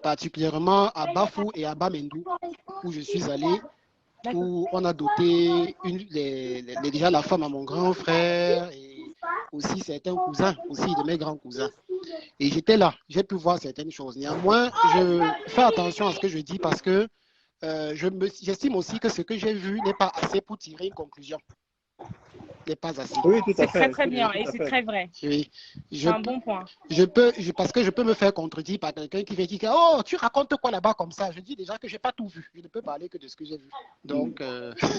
particulièrement à Bafou et à Bamendou, où je suis allé, où on a doté déjà la femme à mon grand frère et aussi certains cousins, aussi de mes grands cousins. Et j'étais là, j'ai pu voir certaines choses. Néanmoins, je fais attention à ce que je dis parce que j'estime aussi que ce que j'ai vu n'est pas assez pour tirer une conclusion. N'est pas assez. Oui, tout à fait. C'est très bien et c'est très vrai. Oui. C'est un bon point. Parce que je peux me faire contredire par quelqu'un qui va dire oh, tu racontes quoi là-bas comme ça? Je dis déjà que je n'ai pas tout vu. Je ne peux parler que de ce que j'ai vu. Donc,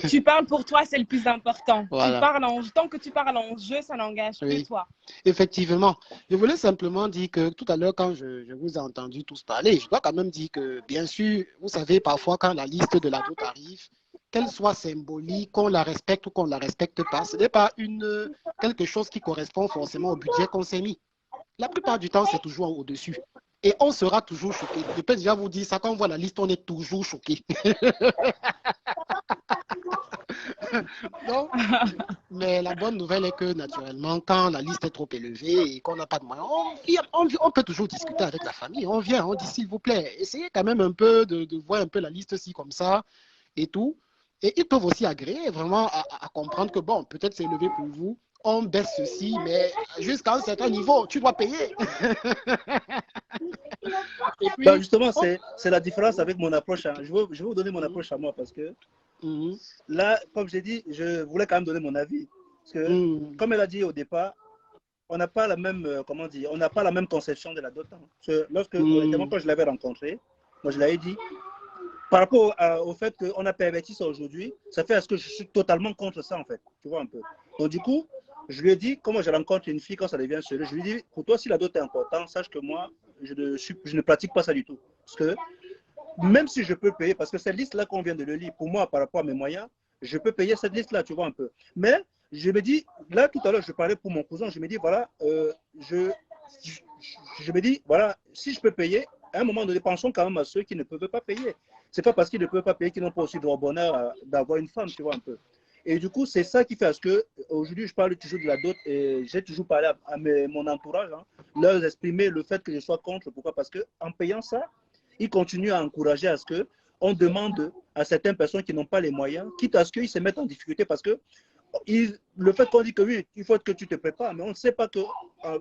tu parles pour toi, c'est le plus important. Voilà. Tant que tu parles en jeu, ça n'engage que toi. Effectivement. Je voulais simplement dire que tout à l'heure, quand je vous ai entendu tous parler, je dois quand même dire que, bien sûr, vous savez, parfois, quand la liste de la dot arrive, qu'elle soit symbolique, qu'on la respecte ou qu'on ne la respecte pas, ce n'est pas quelque chose qui correspond forcément au budget qu'on s'est mis. La plupart du temps, c'est toujours au-dessus. Et on sera toujours choqué. Je peux déjà vous dire ça, quand on voit la liste, on est toujours choqué. Non, mais la bonne nouvelle est que, naturellement, quand la liste est trop élevée et qu'on n'a pas de moyens, on peut toujours discuter avec la famille. On vient, on dit s'il vous plaît, essayez quand même un peu de voir un peu la liste aussi comme ça et tout. Et ils peuvent aussi agréer vraiment à comprendre que, bon, peut-être c'est élevé pour vous, on baisse ceci, mais jusqu'à un certain niveau, tu dois payer. Et puis, bah justement, c'est la différence avec mon approche. Hein. Je vais vous donner mon approche à moi parce que là, comme j'ai dit, je voulais quand même donner mon avis. Parce que, comme elle a dit au départ, on n'a pas la même, comment dire, on n'a pas la même conception de la dot. Hein. Honnêtement, quand je l'avais rencontré, moi je l'avais dit, par rapport au fait qu'on a perverti ça aujourd'hui, ça fait à ce que je suis totalement contre ça en fait. Tu vois un peu. Donc du coup, je lui ai dit, comment je rencontre une fille quand ça devient sérieux, je lui ai dit, pour toi, si la dot est importante, sache que moi, je ne pratique pas ça du tout. Parce que même si je peux payer, parce que cette liste-là qu'on vient de le lire, pour moi, par rapport à mes moyens, je peux payer cette liste-là, tu vois un peu. Mais je me dis, là tout à l'heure, je parlais pour mon cousin, je me dis, voilà, je me dis, voilà, si je peux payer, à un moment donné, pensons quand même à ceux qui ne peuvent pas payer. C'est pas parce qu'ils ne peuvent pas payer qu'ils n'ont pas aussi droit au bonheur d'avoir une femme, tu vois un peu. Et du coup, c'est ça qui fait à ce que, aujourd'hui, je parle toujours de la dot et j'ai toujours parlé à mon entourage, hein, leur exprimer le fait que je sois contre. Pourquoi? Parce qu'en payant ça, ils continuent à encourager à ce qu'on demande à certaines personnes qui n'ont pas les moyens, quitte à ce qu'ils se mettent en difficulté parce que le fait qu'on dit que oui, il faut que tu te prépares, mais on ne sait pas que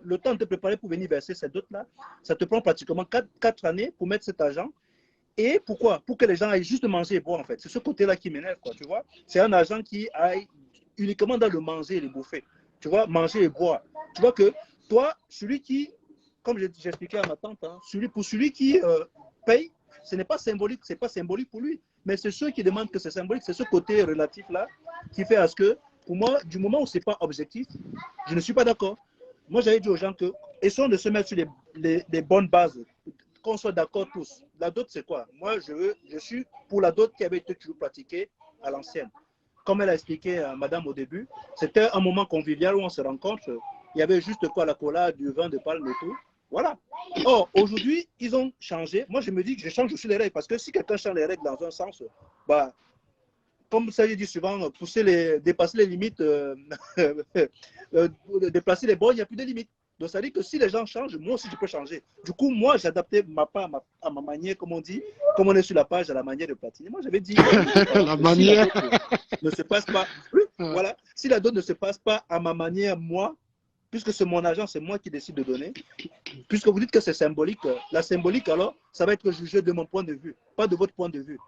le temps de te préparer pour venir verser cette dot-là, ça te prend pratiquement 4 années pour mettre cet argent. Et pourquoi? Pour que les gens aillent juste manger et boire, en fait. C'est ce côté-là qui m'énerve, quoi, tu vois. C'est un argent qui aille uniquement dans le manger et le bouffer. Tu vois, manger et boire. Tu vois que toi, celui qui, comme j'expliquais à ma tante, hein, pour celui qui paye, ce n'est pas symbolique, c'est pas symbolique pour lui. Mais c'est ceux qui demandent que c'est symbolique, c'est ce côté relatif-là qui fait à ce que, pour moi, du moment où ce n'est pas objectif, je ne suis pas d'accord. Moi, j'avais dit aux gens que, essayons de se mettre sur les bonnes bases, qu'on soit d'accord tous. La dot, c'est quoi? Moi, je suis pour la dot qui avait été toujours pratiquée à l'ancienne. Comme elle a expliqué à madame au début, c'était un moment convivial où on se rencontre. Il y avait juste quoi, la cola, du vin de palme et tout. Voilà. Or, aujourd'hui, ils ont changé. Moi, je me dis que je change aussi les règles. Parce que si quelqu'un change les règles dans un sens, bah, comme ça, je dis souvent, dépasser les limites, déplacer les bords, il n'y a plus de limites. Donc, ça veut dire que si les gens changent, moi aussi, je peux changer. Du coup, moi, j'ai adapté ma part à ma manière, comme on dit, comme on est sur la page, à la manière de Platini. Moi, j'avais dit, la manière. Si la dot ne se passe pas, oui, voilà, si la dot ne se passe pas à ma manière, moi, puisque c'est mon argent, c'est moi qui décide de donner, puisque vous dites que c'est symbolique, la symbolique, alors, ça va être jugé de mon point de vue, pas de votre point de vue.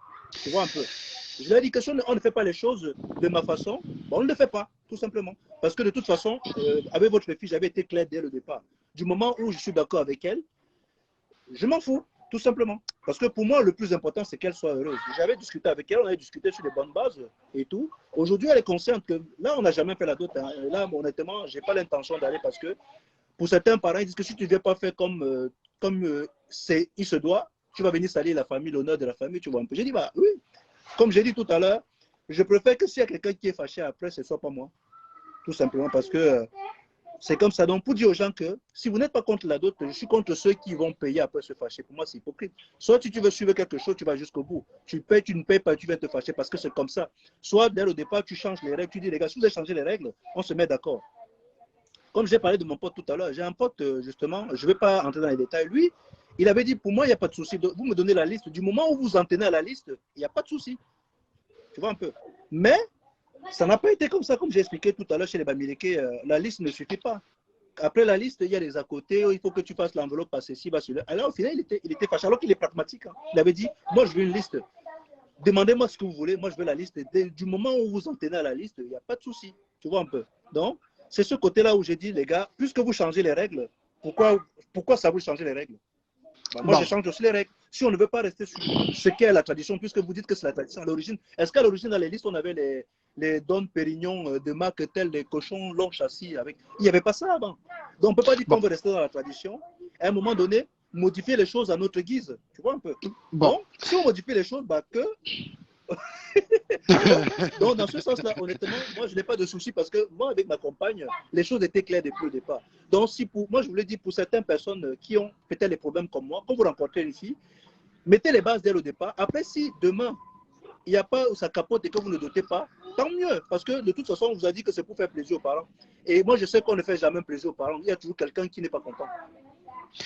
Tu vois un peu. Je leur ai dit que si on ne fait pas les choses de ma façon, bon, on ne le fait pas, tout simplement. Parce que de toute façon, avec votre fille, j'avais été clair dès le départ. Du moment où je suis d'accord avec elle, je m'en fous, tout simplement. Parce que pour moi, le plus important, c'est qu'elle soit heureuse. J'avais discuté avec elle, on avait discuté sur les bonnes bases et tout. Aujourd'hui, elle est consciente que là, on n'a jamais fait la dot. Hein. Là, honnêtement, je n'ai pas l'intention d'aller parce que pour certains parents, ils disent que si tu ne viens pas faire comme il se doit, tu vas venir salir la famille, l'honneur de la famille, tu vois un peu. J'ai dit, bah oui. Comme j'ai dit tout à l'heure, je préfère que s'il y a quelqu'un qui est fâché après, ce ne soit pas moi. Tout simplement parce que c'est comme ça. Donc, pour dire aux gens que si vous n'êtes pas contre la dot, je suis contre ceux qui vont payer après se fâcher. Pour moi, c'est hypocrite. Soit si tu veux suivre quelque chose, tu vas jusqu'au bout. Tu payes, tu ne payes pas, tu vas te fâcher parce que c'est comme ça. Soit dès le départ, tu changes les règles. Tu dis, les gars, si vous avez changé les règles, on se met d'accord. Comme j'ai parlé de mon pote tout à l'heure, j'ai un pote, justement, je ne vais pas entrer dans les détails. Lui, il avait dit, pour moi, il n'y a pas de souci. Vous me donnez la liste. Du moment où vous en tenez à la liste, il n'y a pas de souci. Tu vois un peu. Mais ça n'a pas été comme ça, comme j'ai expliqué tout à l'heure chez les Bamileke. La liste ne suffit pas. Après la liste, il y a des à côté. Il faut que tu fasses l'enveloppe par ceci, par cela. Alors au final, il était fâché. Alors qu'il est pragmatique. Hein. Il avait dit, moi, je veux une liste. Demandez-moi ce que vous voulez. Moi, je veux la liste. Du moment où vous en tenez à la liste, il n'y a pas de souci. Tu vois un peu. Donc, c'est ce côté-là où j'ai dit, les gars, puisque vous changez les règles, pourquoi ça vous changer les règles? Bah, moi, je change aussi les règles. Si on ne veut pas rester sur ce qu'est la tradition, puisque vous dites que c'est la tradition à l'origine, est-ce qu'à l'origine, dans les listes, on avait les Don Pérignon de marque telle, les cochons longs châssis avec... Il n'y avait pas ça avant. Donc, on ne peut pas dire qu'on veut rester dans la tradition. À un moment donné, modifier les choses à notre guise. Tu vois un peu. Donc, si on modifie les choses, bah que... Donc, dans ce sens-là, honnêtement, moi, je n'ai pas de souci parce que moi, avec ma compagne, les choses étaient claires depuis le départ. Donc, moi, je vous l'ai dit, pour certaines personnes qui ont peut-être des problèmes comme moi, quand vous rencontrez une fille, mettez les bases dès le départ. Après, si demain, il n'y a pas où ça capote et que vous ne dotez pas, tant mieux. Parce que de toute façon, on vous a dit que c'est pour faire plaisir aux parents. Et moi, je sais qu'on ne fait jamais plaisir aux parents. Il y a toujours quelqu'un qui n'est pas content.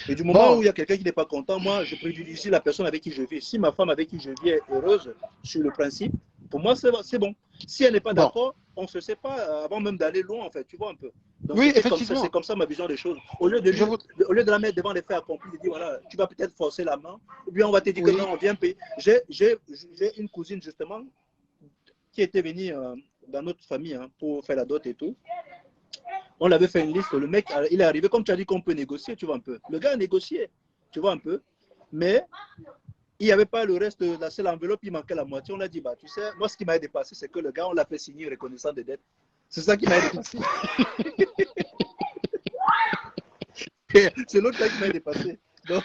Et du moment où il y a quelqu'un qui n'est pas content, moi, je privilégie la personne avec qui je vis. Si ma femme avec qui je vis est heureuse sur le principe, pour moi, c'est bon. Si elle n'est pas d'accord, on se sait pas avant même d'aller loin, en fait, tu vois un peu. Donc, oui, effectivement. C'est comme ça ma vision des choses. Au lieu de la mettre devant les faits accomplis, de dire, voilà, tu vas peut-être forcer la main, ou bien on va te dire que non, on vient payer. J'ai une cousine, justement, qui était venue dans notre famille pour faire la dot et tout. On l'avait fait une liste. Le mec, il est arrivé, comme tu as dit qu'on peut négocier, tu vois un peu. Le gars a négocié, tu vois un peu. Mais il n'y avait pas le reste de la seule enveloppe, il manquait la moitié. On a dit, bah, tu sais, moi, ce qui m'a dépassé, c'est que le gars, on l'a fait signer reconnaissant des dettes. C'est ça qui m'a dépassé. C'est l'autre cas qui m'a dépassé. Donc,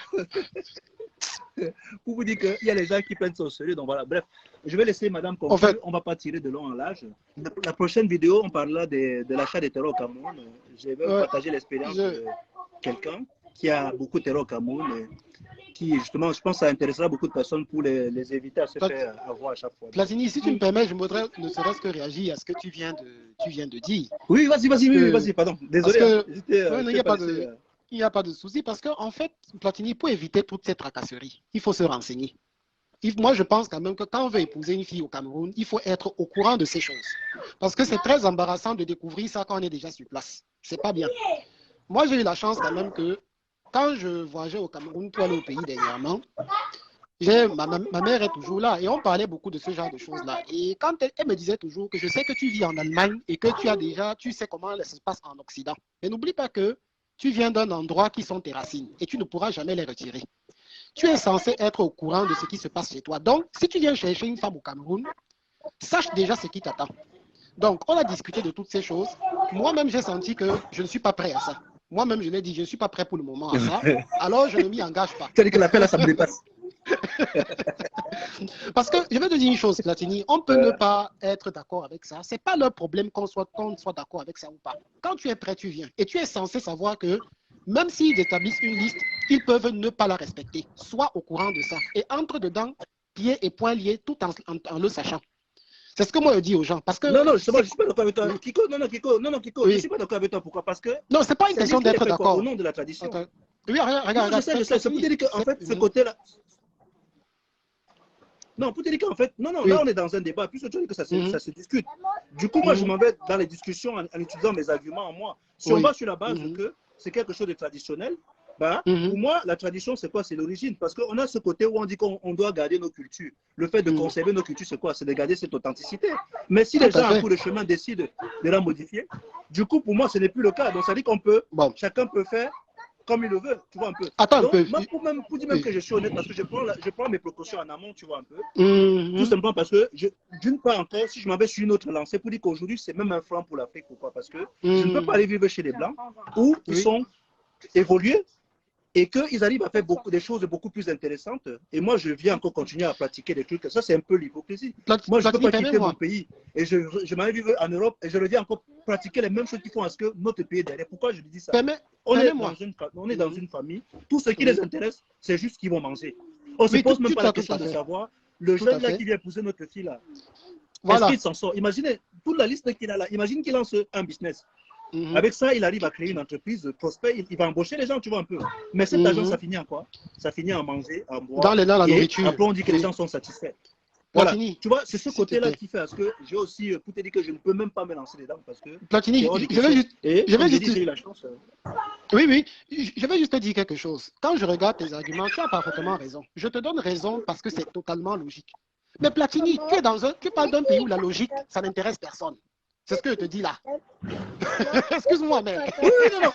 pour vous dire qu'il y a les gens qui prennent ça au sérieux. Donc voilà, bref, je vais laisser madame conclure. En fait, on ne va pas tirer de long en large. La prochaine vidéo, on parlera de l'achat des terrains au Cameroun. Je vais partager l'expérience de quelqu'un qui a beaucoup de terrains au Cameroun. Qui, justement, je pense que ça intéressera beaucoup de personnes pour les éviter à se faire avoir à chaque fois. Platini, si tu me permets, je voudrais ne serait-ce que réagir à ce que tu viens de dire. Oui, vas-y, pardon. Désolé. Il n'y a pas de souci parce qu'en fait, Platini, pour éviter toute cette tracasserie, il faut se renseigner. Moi, je pense quand même que quand on veut épouser une fille au Cameroun, il faut être au courant de ces choses. Parce que c'est très embarrassant de découvrir ça quand on est déjà sur place. C'est pas bien. Moi, j'ai eu la chance quand même que quand je voyageais au Cameroun pour aller au pays dernièrement, ma mère est toujours là et on parlait beaucoup de ce genre de choses-là. Et quand elle me disait toujours que je sais que tu vis en Allemagne et que tu sais comment ça se passe en Occident. Mais n'oublie pas que tu viens d'un endroit qui sont tes racines et tu ne pourras jamais les retirer. Tu es censé être au courant de ce qui se passe chez toi. Donc, si tu viens chercher une femme au Cameroun, sache déjà ce qui t'attend. Donc, on a discuté de toutes ces choses. Moi-même, j'ai senti que je ne suis pas prêt à ça. Moi-même, je l'ai dit, je ne suis pas prêt pour le moment à ça. Alors, je ne m'y engage pas. Tu as dit que l'appel, ça me dépasse. Parce que je vais te dire une chose, Platini, on peut ne pas être d'accord avec ça. Ce n'est pas leur problème qu'on soit d'accord avec ça ou pas. Quand tu es prêt, tu viens. Et tu es censé savoir que même s'ils établissent une liste, ils peuvent ne pas la respecter. Sois au courant de ça. Et entre dedans, pieds et poings liés, tout en le sachant. C'est ce que moi je dis aux gens. Parce que non, justement, je ne suis pas d'accord avec toi. Kiko, Kiko, oui. Je ne suis pas d'accord avec toi. Pourquoi? Parce que non, ce n'est pas une question d'être d'accord. Au nom de la tradition. Attends. Oui, regarde. Je sais. C'est pour te dire qu'en fait, ce côté-là. Non, pour te dire qu'en fait, non, là on est dans un débat, puisque tu dis que ça se discute. Du coup, moi je m'en vais dans les discussions en utilisant mes arguments en moi. Si on va sur la base que c'est quelque chose de traditionnel, bah, pour moi, la tradition, c'est quoi? C'est l'origine. Parce qu'on a ce côté où on dit qu'on doit garder nos cultures. Le fait de conserver nos cultures, c'est quoi? C'est de garder cette authenticité. Mais si les gens, en cours de chemin, décident de la modifier, du coup, pour moi, ce n'est plus le cas. Donc, ça dit qu'on peut, chacun peut faire comme il le veut, tu vois un peu. Attends un peu. Moi, pour dire même que je suis honnête, parce que je prends mes précautions en amont, tu vois un peu. Tout simplement parce que, d'une part encore, si je m'en vais sur une autre lancée, pour dire qu'aujourd'hui, c'est même un frein pour l'Afrique. Pourquoi? Parce que je ne peux pas aller vivre chez les Blancs où ils sont évolués et qu'ils arrivent à faire des choses beaucoup plus intéressantes. Et moi, je viens encore continuer à pratiquer des trucs. Ça, c'est un peu l'hypocrisie. Moi, je ne peux pas quitter mon pays et je m'en vais vivre en Europe et je reviens encore pratiquer les mêmes choses qui font à ce que notre pays est derrière. Pourquoi je dis ça? On est dans une famille. Tout ce qui les intéresse, c'est juste ce qu'ils vont manger. On ne se pose même pas la question de savoir le jeune là qui vient épouser notre fille là. Est-ce qu'il s'en sort? Imaginez toute la liste qu'il a là. Imagine qu'il lance un business. Avec ça, il arrive à créer une entreprise prospère, il va embaucher les gens, tu vois un peu. Mais cet argent, ça finit en quoi? Ça finit en manger, en boire. Dans la nourriture. Après, on dit que les gens sont satisfaits. Voilà, tu vois, c'est ce côté-là qui fait parce que j'ai aussi, pour te dire que je ne peux même pas me lancer dedans parce que... Platini, je vais juste eu la chance. Oui, je vais juste te dire quelque chose. Quand je regarde tes arguments, tu as parfaitement raison. Je te donne raison parce que c'est totalement logique. Mais Platini, tu parles d'un pays où la logique, ça n'intéresse personne. C'est ce que je te dis là. Excuse-moi, mais... Oui, non,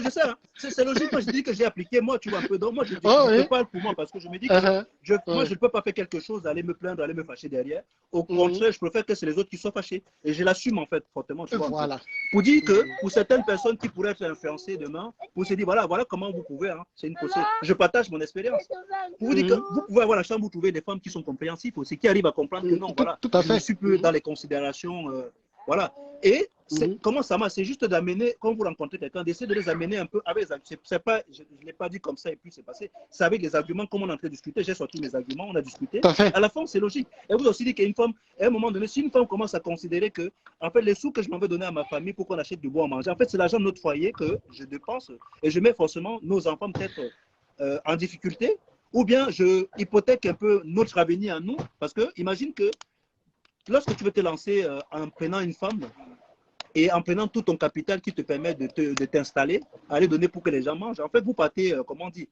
je sais. Hein. C'est logique. Moi, je dis que j'ai appliqué. Moi, tu vois un peu. Donc, moi, je parle pour moi parce que je me dis que moi, je ne peux pas faire quelque chose, aller me plaindre, aller me fâcher derrière. Au contraire, je préfère que c'est les autres qui soient fâchés. Et je l'assume, en fait, fortement. Tu vois, voilà. Pour dire que pour certaines personnes qui pourraient être influencées demain, pour se dire, voilà comment vous pouvez. Hein, c'est une possibilité. Je partage mon expérience. Pour vous dire que vous pouvez avoir la chance, vous trouvez des femmes qui sont compréhensives aussi, qui arrivent à comprendre que non, voilà, tout à fait. je suis plus dans les considérations. Voilà. Et comment ça marche? C'est juste d'amener, quand vous rencontrez quelqu'un, d'essayer de les amener un peu avec c'est pas, je ne l'ai pas dit comme ça et puis c'est passé. C'est avec les arguments, comme on est en train de discuter. J'ai sorti mes arguments, on a discuté. À la fin, c'est logique. Et vous aussi dit qu'une femme, à un moment donné, si une femme commence à considérer que, en fait, les sous que je m'en vais donner à ma famille pour qu'on achète du bois à manger, en fait, c'est l'argent de notre foyer que je dépense et je mets forcément nos enfants peut-être en difficulté ou bien je hypothèque un peu notre avenir à nous parce que imagine que lorsque tu veux te lancer en prenant une femme et en prenant tout ton capital qui te permet de t'installer, aller donner pour que les gens mangent, en fait, vous partez, comment on dit,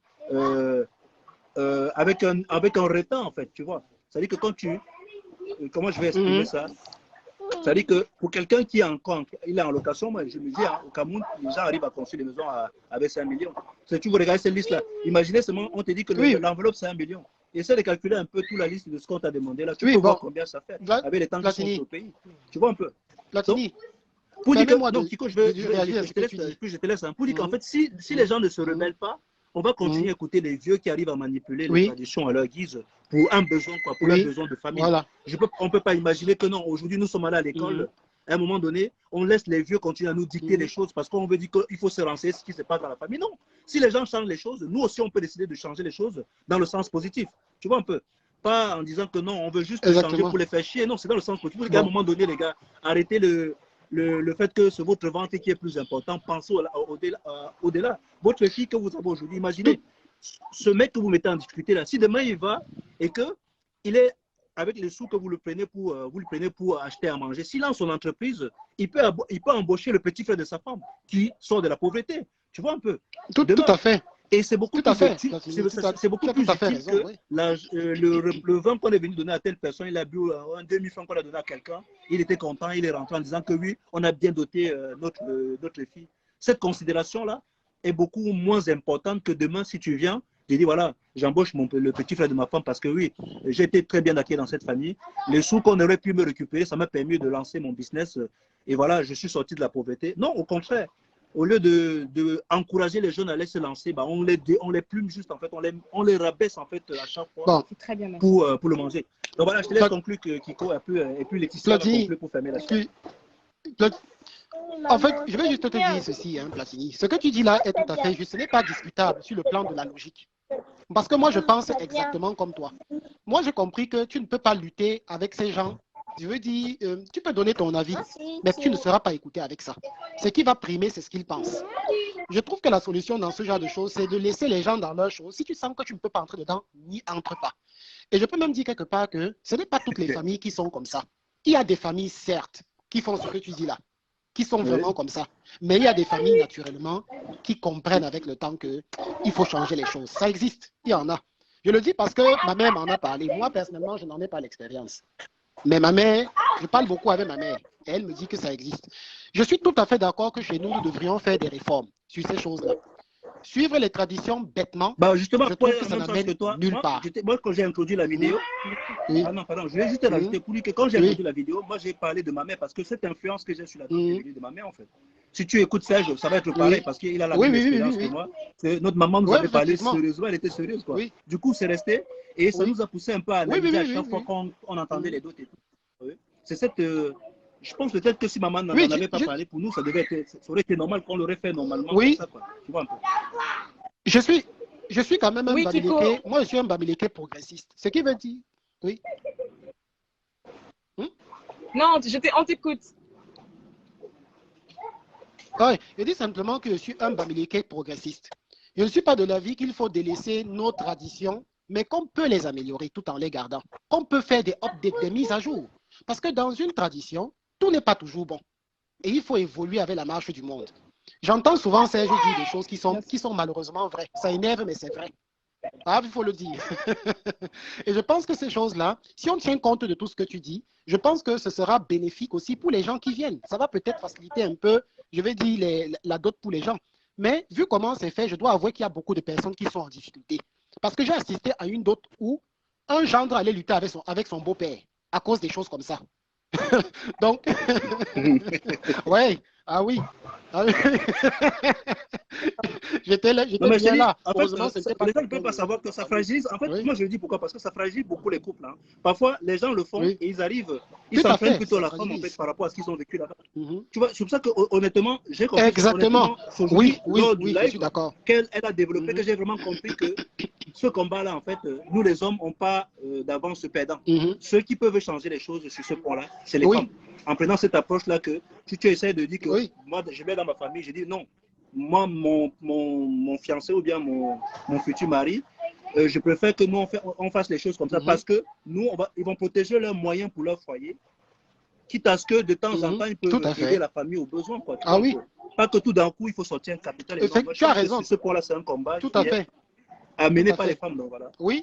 avec un retard, en fait, tu vois. C'est-à-dire que quand tu... comment je vais exprimer ça? C'est-à-dire que pour quelqu'un qui est il est en location, moi je me dis, hein, au Cameroun, les gens arrivent à construire des maisons avec 5 millions. Si tu veux regarder cette liste-là, imaginez seulement, on te dit que l'enveloppe c'est 1 million. Essaie de calculer un peu toute la liste de ce qu'on t'a demandé là. Tu peux voir combien ça fait avec les temps qui sont au pays. Tu vois un peu. Platini. Pour dire que, donc, Kiko, je te laisse. Pour dire qu'en fait, si les gens ne se rebellent pas, on va continuer à écouter les vieux qui arrivent à manipuler les traditions à leur guise pour un besoin, quoi, pour leurs besoins de famille. Voilà. On ne peut pas imaginer que non, aujourd'hui nous sommes allés à l'école, à un moment donné, on laisse les vieux continuer à nous dicter les choses parce qu'on veut dire qu'il faut se renseigner ce qui se passe dans la famille. Non, si les gens changent les choses, nous aussi on peut décider de changer les choses dans le sens positif. Tu vois un peu? Pas en disant que non, on veut juste changer pour les faire chier. Non, c'est dans le sens positif. À un moment donné, les gars, arrêtez le fait que c'est votre vente qui est plus important, pensez au-delà. Votre fille que vous avez aujourd'hui, imaginez, ce mec que vous mettez en difficulté là, si demain il va et qu'il est avec les sous que vous le prenez pour acheter à manger, s'il lance son entreprise, il peut embaucher le petit frère de sa femme qui sort de la pauvreté. Tu vois un peu? Tout à fait. Et c'est beaucoup plus utile que le vin qu'on est venu donner à telle personne, il a bu un demi-franc qu'on a donné à quelqu'un, il était content, il est rentré en disant que oui, on a bien doté notre fille. Cette considération-là est beaucoup moins importante que demain si tu viens, je dis voilà, j'embauche le petit frère de ma femme parce que oui, j'ai été très bien accueilli dans cette famille. Les sous qu'on aurait pu me récupérer, ça m'a permis de lancer mon business et voilà, je suis sorti de la pauvreté. Non, au contraire. Au lieu d'encourager les jeunes à aller se lancer, bah on les plume juste, en fait, on les rabaisse en fait à chaque fois très bien, pour le manger. Donc voilà, je te laisse conclure Kiko et puis Laetitia va conclure pour fermer la suite. En fait, je vais juste te dire ceci, hein, Platini. Ce que tu dis là est tout à fait juste. Ce n'est pas discutable sur le plan de la logique. Parce que moi, je pense exactement comme toi. Moi, j'ai compris que tu ne peux pas lutter avec ces gens. Je veux dire, tu peux donner ton avis, mais tu ne seras pas écouté avec ça. Ce qui va primer, c'est ce qu'ils pensent. Je trouve que la solution dans ce genre de choses, c'est de laisser les gens dans leurs choses. Si tu sens que tu ne peux pas entrer dedans, n'y entre pas. Et je peux même dire quelque part que ce n'est pas toutes les familles qui sont comme ça. Il y a des familles, certes, qui font ce que tu dis là, qui sont vraiment comme ça. Mais il y a des familles, naturellement, qui comprennent avec le temps qu'il faut changer les choses. Ça existe, il y en a. Je le dis parce que ma mère m'en a parlé. Moi, personnellement, je n'en ai pas l'expérience. Mais ma mère, je parle beaucoup avec ma mère. Et elle me dit que ça existe. Je suis tout à fait d'accord que chez nous, nous devrions faire des réformes sur ces choses-là. Suivre les traditions bêtement, justement, je trouve que ça n'amène nulle part. Moi, quand j'ai introduit la vidéo, je voulais juste rajouter pour lui que quand j'ai introduit la vidéo, moi, j'ai parlé de ma mère parce que cette influence que j'ai sur la vie de ma mère, en fait. Si tu écoutes Serge, ça va être pareil parce qu'il a la même expérience que moi. Notre maman nous avait parlé sérieusement, elle était sérieuse, quoi. Du coup, c'est resté et ça nous a poussé un peu à analyser à chaque fois qu'on entendait les doutes et tout. C'est cette... je pense peut-être que si maman n'en avait pas parlé pour nous, ça aurait été normal qu'on l'aurait fait normalement. Comme ça, quoi. Tu vois un peu. Je suis quand même un Bamileke. Moi, je suis un Bamileke progressiste. Ce qui veut dire... Oui. Non, on t'écoute. Oui, je dis simplement que je suis un Bamileke progressiste. Je ne suis pas de l'avis qu'il faut délaisser nos traditions, mais qu'on peut les améliorer tout en les gardant. Qu'on peut faire des updates, des mises à jour. Parce que dans une tradition, tout n'est pas toujours bon. Et il faut évoluer avec la marche du monde. J'entends souvent Serge dire des choses qui sont malheureusement vraies. Ça énerve, mais c'est vrai. Ah, il faut le dire. Et je pense que ces choses-là, si on tient compte de tout ce que tu dis, je pense que ce sera bénéfique aussi pour les gens qui viennent. Ça va peut-être faciliter un peu, je vais dire, la dot pour les gens. Mais vu comment c'est fait, je dois avouer qu'il y a beaucoup de personnes qui sont en difficulté. Parce que j'ai assisté à une dot où un gendre allait lutter avec son beau-père à cause des choses comme ça. Donc, ouais, ah oui. J'étais là. En fait, les gens ne peuvent pas savoir que ça fragilise. En fait, moi je le dis pourquoi? Parce que ça fragilise beaucoup les couples. Hein. Parfois, les gens le font et ils arrivent, ils s'entraînent plutôt la femme en fait, par rapport à ce qu'ils ont vécu là-bas. Tu vois, c'est pour ça que honnêtement, j'ai compris. Exactement. Oui, je suis d'accord. Qu'elle a développé, que j'ai vraiment compris que ce combat-là, en fait, nous les hommes n'ont pas d'avance perdant. Ceux qui peuvent changer les choses sur ce point-là, c'est les femmes. En prenant cette approche-là que si tu essaies de dire que moi, je vais dans ma famille, je dis non, moi, mon fiancé ou bien mon futur mari, je préfère que nous, on fasse les choses comme ça parce que nous, ils vont protéger leurs moyens pour leur foyer quitte à ce que de temps en temps, il peut aider la famille aux besoins. Quoi. Ah oui. Pas que tout d'un coup, il faut sortir un capital. Tu as raison. Ce point-là, c'est un combat tout à fait. Amené par les femmes. Donc, voilà. Oui.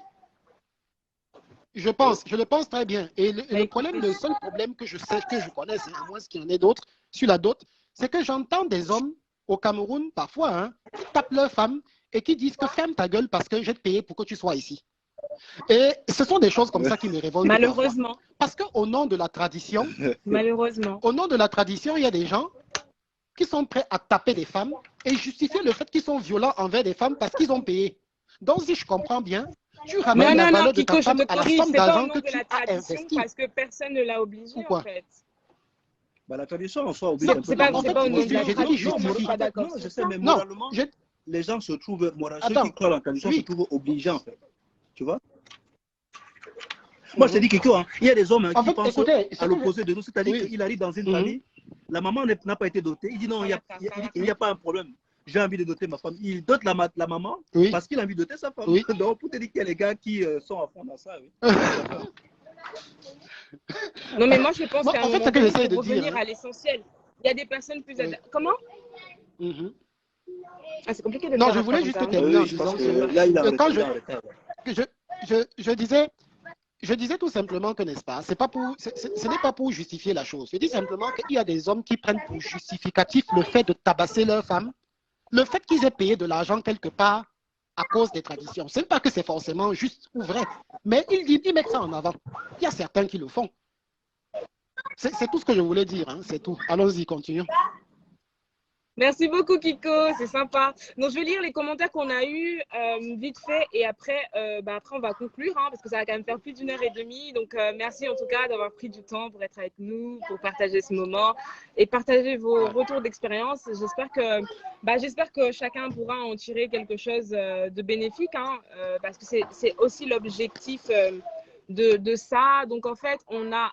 Je le pense très bien. Et le problème, le seul problème que je sais, que je connais, à moins qu'il y en ait d'autres, sur la dot, c'est que j'entends des hommes au Cameroun, parfois, qui tapent leurs femmes et qui disent que ferme ta gueule parce que je vais te payer pour que tu sois ici. Et ce sont des choses comme ça qui me révoltent. Malheureusement. Parfois. Parce qu'au nom de la tradition, malheureusement, au nom de la tradition, il y a des gens qui sont prêts à taper des femmes et justifier le fait qu'ils sont violents envers des femmes parce qu'ils ont payé. Donc, si je comprends bien, tu ramènes la valeur de ta femme à la somme d'argent que tu as investi. Parce que personne ne l'a obligé, en fait. Bah, la tradition en soi oblige. C'est pas au nom de la tradition. Non, je sais, mais moralement, les gens se trouvent, ceux qui croient en la tradition se trouvent obligés, en fait. Tu vois? Moi, je te dis quelque chose, il y a des hommes qui pensent à l'opposé de nous, c'est-à-dire qu'il arrive dans une famille, la maman n'a pas été dotée, il dit non, il n'y a pas un problème. J'ai envie de doter ma femme. Il dote la maman parce qu'il a envie de doter sa femme. Donc, pour te dire qu'il y a les gars qui sont à fond dans ça. Non, mais moi, je pense qu'à un moment donné, il faut revenir dire, à l'essentiel. Il y a des personnes plus... Comment c'est compliqué de non, je voulais juste terminer en disant que quand je disais tout simplement que, n'est-ce pas, ce n'est pas pour justifier la chose. Je dis simplement qu'il y a des hommes qui prennent pour justificatif le fait de tabasser leur femme, le fait qu'ils aient payé de l'argent quelque part à cause des traditions. Ce n'est pas que c'est forcément juste ou vrai, mais ils mettent ça en avant. Il y a certains qui le font. C'est tout ce que je voulais dire, c'est tout. Allons-y, continuons. Merci beaucoup, Kiko, c'est sympa. Donc, je vais lire les commentaires qu'on a eus vite fait et après, après on va conclure parce que ça va quand même faire plus d'1h30. Donc, merci en tout cas d'avoir pris du temps pour être avec nous, pour partager ce moment et partager vos retours d'expérience. J'espère que chacun pourra en tirer quelque chose de bénéfique parce que c'est aussi l'objectif de ça. Donc en fait on a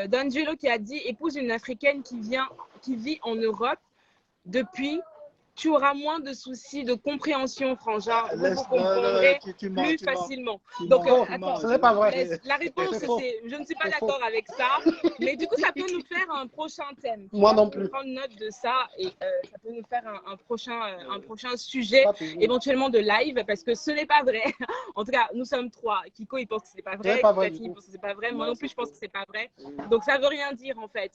D'Angelo qui a dit épouse une africaine qui vit en Europe depuis, tu auras moins de soucis de compréhension, frangin. Vous comprendrez plus facilement. Donc, attends, ce n'est pas vrai. La réponse, c'est je ne suis pas d'accord avec ça. Mais du coup, ça peut nous faire un prochain thème. Moi non plus. Prendre note de ça et ça peut nous faire un prochain sujet, éventuellement de live, parce que ce n'est pas vrai. En tout cas, nous sommes trois. Kiko, il pense que ce n'est pas vrai. Cathy, il pense que ce n'est pas vrai. Moi non plus, je pense que ce n'est pas vrai. Donc, ça ne veut rien dire, en fait.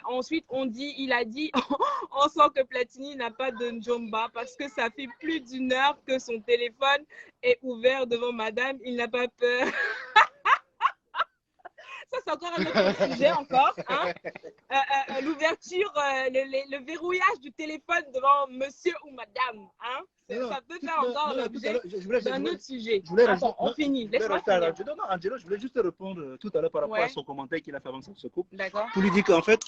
Ensuite, il a dit, on sent que Platini n'a pas de Njomba parce que ça fait plus d'1 heure que son téléphone est ouvert devant madame, il n'a pas peur. Ça, c'est encore un autre sujet encore. L'ouverture, le verrouillage du téléphone devant monsieur ou madame. Ça peut faire encore l'objet d'un autre sujet. Attends, on finit. Laisse-moi finir. Non, Angelo, je voulais juste répondre tout à l'heure par rapport à son commentaire qu'il a fait avant ce couple. D'accord. Pour lui dire qu'en fait,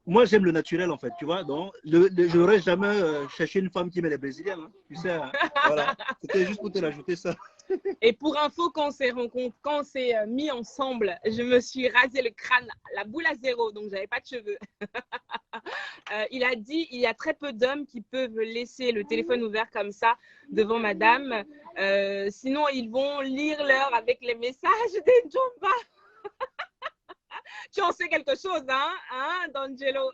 moi, j'aime le naturel, en fait, tu vois. Donc, je n'aurais jamais cherché une femme qui met les Brésiliens. Tu sais, voilà. C'était juste pour te l'ajouter, ça. Et pour info, quand on s'est mis ensemble, je me suis rasé le crâne, la boule à zéro, donc je n'avais pas de cheveux. Il a dit il y a très peu d'hommes qui peuvent laisser le téléphone ouvert comme ça devant madame. Sinon, ils vont lire l'heure avec les messages des Njomba. Tu en sais quelque chose, D'Angelo.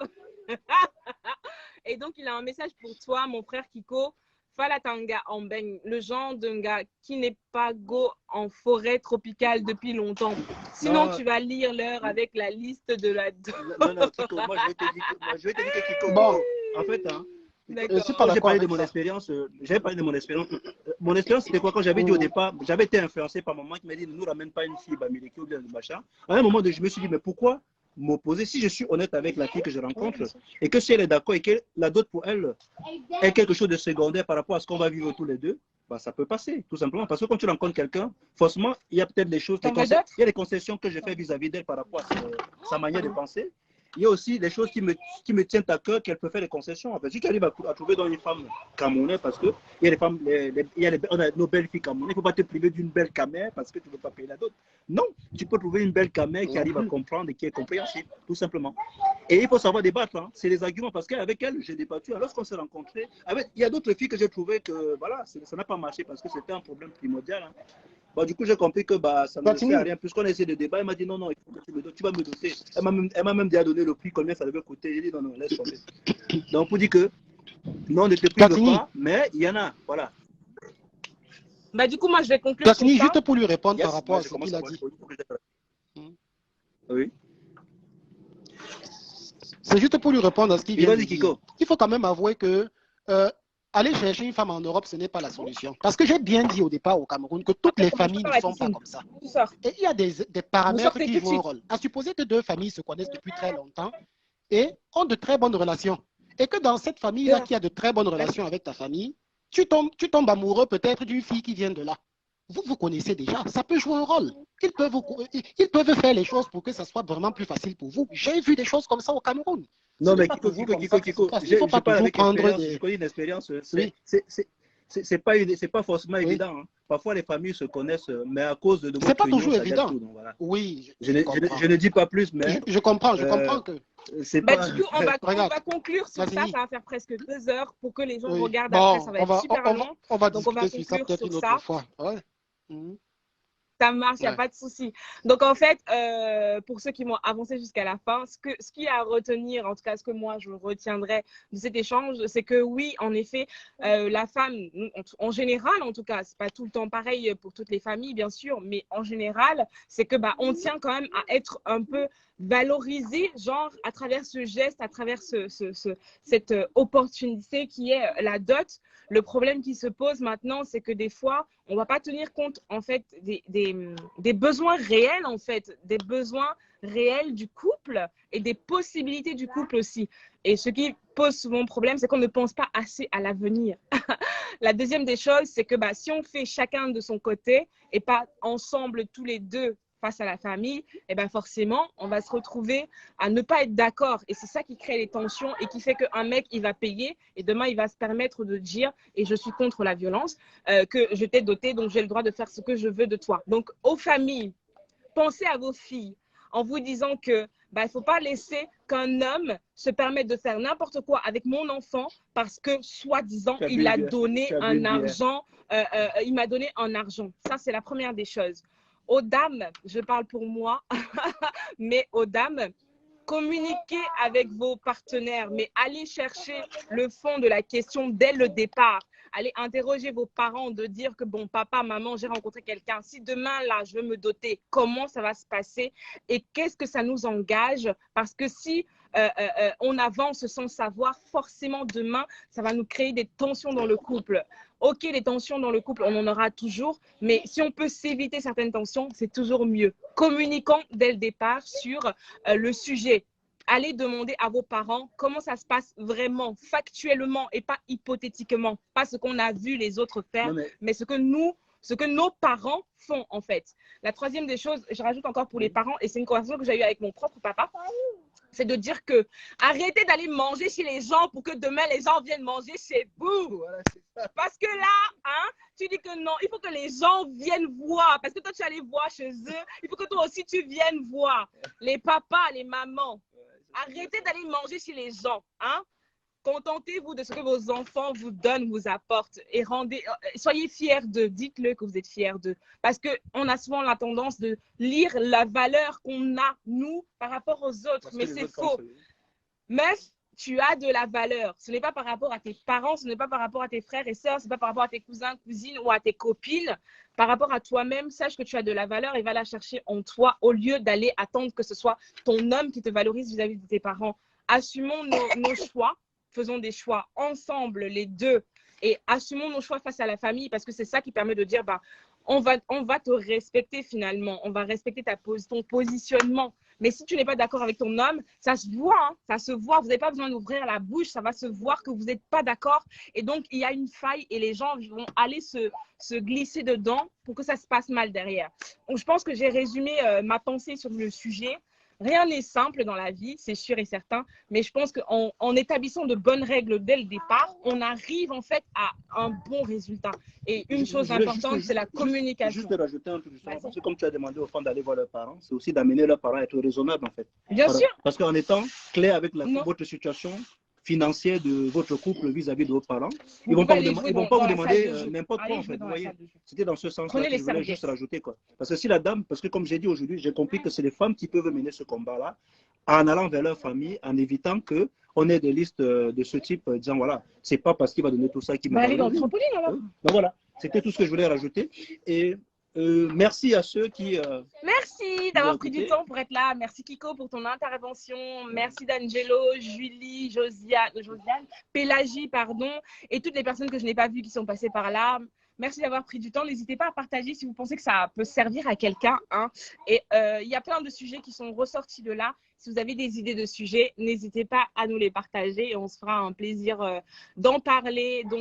Et donc, il a un message pour toi, mon frère Kiko. Falatanga en baigne, le genre d'un gars qui n'est pas go en forêt tropicale depuis longtemps. Sinon, tu vas lire l'heure avec la liste de la... Non, Kiko, moi, je vais te dire que Kiko, bon, en fait, j'ai parlé de mon expérience. Mon expérience, c'était quoi? Quand j'avais dit au départ, j'avais été influencé par maman qui m'a dit ne nous ramène pas une fille bamileke ou bien de machin. À un moment, je me suis dit, mais pourquoi m'opposer si je suis honnête avec la fille que je rencontre et que si elle est d'accord et que la dot pour elle est quelque chose de secondaire par rapport à ce qu'on va vivre tous les deux, ça peut passer, tout simplement. Parce que quand tu rencontres quelqu'un, forcément, il y a peut-être des choses, il y a des concessions que je fais vis-à-vis d'elle par rapport à sa manière de penser. Il y a aussi des choses qui me tiennent à cœur qu'elle peut faire des concessions. En fait, si tu arrives à trouver dans une femme camerounaise, parce que il y a des femmes, on a nos belles filles camerounaises, il ne faut pas te priver d'une belle camère parce que tu ne veux pas payer la dot. Non, tu peux trouver une belle camère qui arrive à comprendre et qui est compréhensible, tout simplement. Et il faut savoir débattre, hein. C'est les arguments, parce qu'avec elle, j'ai débattu. Lorsqu'on s'est rencontrés, il y a d'autres filles que j'ai trouvé que voilà, ça n'a pas marché parce que c'était un problème primordial. Hein. Bon, du coup, j'ai compris que ça ne sert à rien. Puisqu'on a essayé de débat, elle m'a dit non, il faut que tu me donnes, tu vas me doter. Elle m'a même déjà donné le prix, combien ça devait coûter. J'ai dit non, laisse tomber. Donc, pour dire que non, ne te prive pas, mais il y en a, voilà. Bah, du coup, moi, je vais conclure. Platini, juste pour lui répondre par rapport à ce qu'il a dit. Oui. C'est juste pour lui répondre à ce qu'il vient de dire. Kiko. Il faut quand même avouer que aller chercher une femme en Europe, ce n'est pas la solution. Parce que j'ai bien dit au départ au Cameroun que toutes les familles ne sont pas comme ça. Et il y a des paramètres qui jouent un rôle. À supposer que deux familles se connaissent depuis très longtemps et ont de très bonnes relations. Et que dans cette famille-là qui a de très bonnes relations avec ta famille, tu tombes amoureux peut-être d'une fille qui vient de là. Vous connaissez déjà, ça peut jouer un rôle. Ils peuvent faire les choses pour que ça soit vraiment plus facile pour vous. J'ai vu des choses comme ça au Cameroun. Non, mais Kiko, je connais une expérience. C'est pas forcément évident. Hein. Parfois, les familles se connaissent, mais à cause de c'est pas toujours évident. Tout, donc, voilà. Oui, je ne dis pas plus, mais je comprends que. Du coup, on va conclure sur ça. Ça va faire presque 2 heures pour que les gens regardent après. Ça va être super long. On va discuter sur ça peut-être une autre fois. Ouais. Ça marche, il n'y a pas de souci. Donc, en fait, pour ceux qui m'ont avancé jusqu'à la fin, ce qui est à retenir, en tout cas, ce que moi, je retiendrai de cet échange, c'est que oui, en effet, la femme, en général, en tout cas, c'est pas tout le temps pareil pour toutes les familles, bien sûr, mais en général, c'est que on tient quand même à être un peu valorisé, genre, à travers ce geste, à travers cette opportunité qui est la dot. Le problème qui se pose maintenant, c'est que des fois, on ne va pas tenir compte, en fait, des besoins réels, en fait, des besoins réels du couple et des possibilités du couple aussi. Et ce qui pose souvent problème, c'est qu'on ne pense pas assez à l'avenir. La deuxième des choses, c'est que si on fait chacun de son côté et pas ensemble tous les deux face à la famille, et forcément, on va se retrouver à ne pas être d'accord. Et c'est ça qui crée les tensions et qui fait qu'un mec, il va payer et demain, il va se permettre de dire, et je suis contre la violence, que je t'ai doté, donc j'ai le droit de faire ce que je veux de toi. Donc, aux familles, pensez à vos filles en vous disant que il ne faut pas laisser qu'un homme se permette de faire n'importe quoi avec mon enfant parce que, soi-disant, il a donné un argent. Il m'a donné un argent. Ça, c'est la première des choses. Aux dames, je parle pour moi, mais aux dames, communiquez avec vos partenaires, mais allez chercher le fond de la question dès le départ. Allez interroger vos parents de dire que bon, papa, maman, j'ai rencontré quelqu'un. Si demain, là, je veux me doter, comment ça va se passer et qu'est-ce que ça nous engage? Parce que si on avance sans savoir, forcément, demain, ça va nous créer des tensions dans le couple. Ok, les tensions dans le couple, on en aura toujours, mais si on peut s'éviter certaines tensions, c'est toujours mieux. Communiquons dès le départ sur le sujet. Allez demander à vos parents comment ça se passe vraiment, factuellement et pas hypothétiquement. Pas ce qu'on a vu les autres faire, mais ce que nos parents font en fait. La troisième des choses, je rajoute encore pour les parents, et c'est une conversation que j'ai eue avec mon propre papa, c'est de dire que arrêtez d'aller manger chez les gens pour que demain les gens viennent manger chez vous. Voilà, parce que là, tu dis que non, il faut que les gens viennent voir. Parce que toi, tu allais voir chez eux. Il faut que toi aussi, tu viennes voir. Les papas, les mamans, arrêtez d'aller manger chez les gens. Contentez-vous de ce que vos enfants vous donnent, vous apportent. Et soyez fiers d'eux. Dites-le que vous êtes fiers d'eux. Parce qu'on a souvent la tendance de lire la valeur qu'on a, nous, par rapport aux autres. Mais c'est faux. Meuf, tu as de la valeur. Ce n'est pas par rapport à tes parents, ce n'est pas par rapport à tes frères et sœurs, ce n'est pas par rapport à tes cousins, cousines ou à tes copines. Par rapport à toi-même, sache que tu as de la valeur et va la chercher en toi au lieu d'aller attendre que ce soit ton homme qui te valorise vis-à-vis de tes parents. Assumons nos choix. Faisons des choix ensemble, les deux, et assumons nos choix face à la famille parce que c'est ça qui permet de dire on va te respecter finalement, on va respecter ton positionnement. Mais si tu n'es pas d'accord avec ton homme, ça se voit, ça se voit. Vous n'avez pas besoin d'ouvrir la bouche, ça va se voir que vous n'êtes pas d'accord. Et donc, il y a une faille et les gens vont aller se glisser dedans pour que ça se passe mal derrière. Donc, je pense que j'ai résumé ma pensée sur le sujet. Rien n'est simple dans la vie, c'est sûr et certain, mais je pense qu'en établissant de bonnes règles dès le départ, on arrive en fait à un bon résultat. Et une chose importante, c'est la communication. Juste rajouter un truc, justement, parce que comme tu as demandé aux femmes d'aller voir leurs parents, c'est aussi d'amener leurs parents à être raisonnables, en fait. Bien sûr. Parce qu'en étant clair avec votre situation financière de votre couple vis-à-vis de vos parents, ils ne vont pas vous demander n'importe quoi, en fait. Vous voyez, c'était dans ce sens-là que je voulais juste rajouter, quoi. Parce que si la dame, parce que comme j'ai dit aujourd'hui, j'ai compris que c'est les femmes qui peuvent mener ce combat-là en allant vers leur famille, en évitant qu'on ait des listes de ce type, disant voilà, c'est pas parce qu'il va donner tout ça qu'il va aller dans le trampoline, alors. Donc voilà, c'était tout ce que je voulais rajouter. Et merci à ceux qui... merci d'avoir pris du temps pour être là. Merci Kiko pour ton intervention. Merci D'Angelo, Julie, Josiane, Pélagie, pardon, et toutes les personnes que je n'ai pas vues qui sont passées par là. Merci d'avoir pris du temps. N'hésitez pas à partager si vous pensez que ça peut servir à quelqu'un. Hein. Et il y a plein de sujets qui sont ressortis de là. Si vous avez des idées de sujets, n'hésitez pas à nous les partager et on se fera un plaisir d'en parler. Donc,